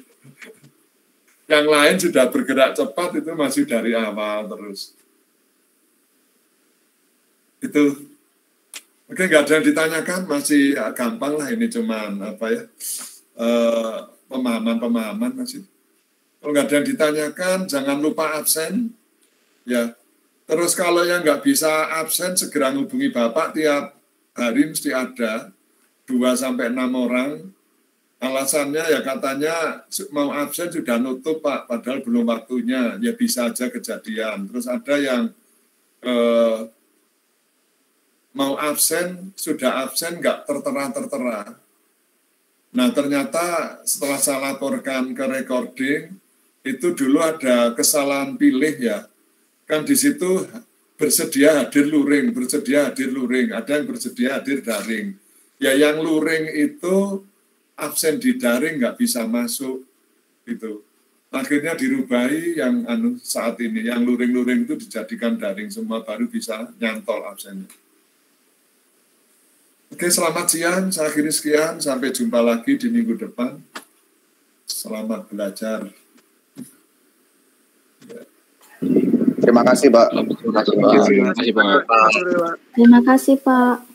Yang lain sudah bergerak cepat itu masih dari awal terus. Itu. Oke, nggak ada yang ditanyakan, masih gampang lah ini cuman pemahaman masih. Kalau nggak ada yang ditanyakan, jangan lupa absen, ya. Terus kalau yang nggak bisa absen, segera hubungi Bapak, tiap hari mesti ada 2-6 orang. Alasannya ya katanya mau absen sudah nutup Pak, padahal belum waktunya, ya bisa aja kejadian. Terus ada yang mau absen, sudah absen, nggak tertera. Nah, ternyata setelah saya laporkan ke recording, itu dulu ada kesalahan pilih ya. Kan di situ bersedia hadir luring, ada yang bersedia hadir daring. Ya yang luring itu absen di daring nggak bisa masuk, gitu. Akhirnya dirubahi yang saat ini, yang luring-luring itu dijadikan daring, semua baru bisa nyantol absennya. Oke, selamat siang. Saya akhiri sekian. Sampai jumpa lagi di minggu depan. Selamat belajar. Terima kasih, Pak. Terima kasih, Pak. Terima kasih, Pak.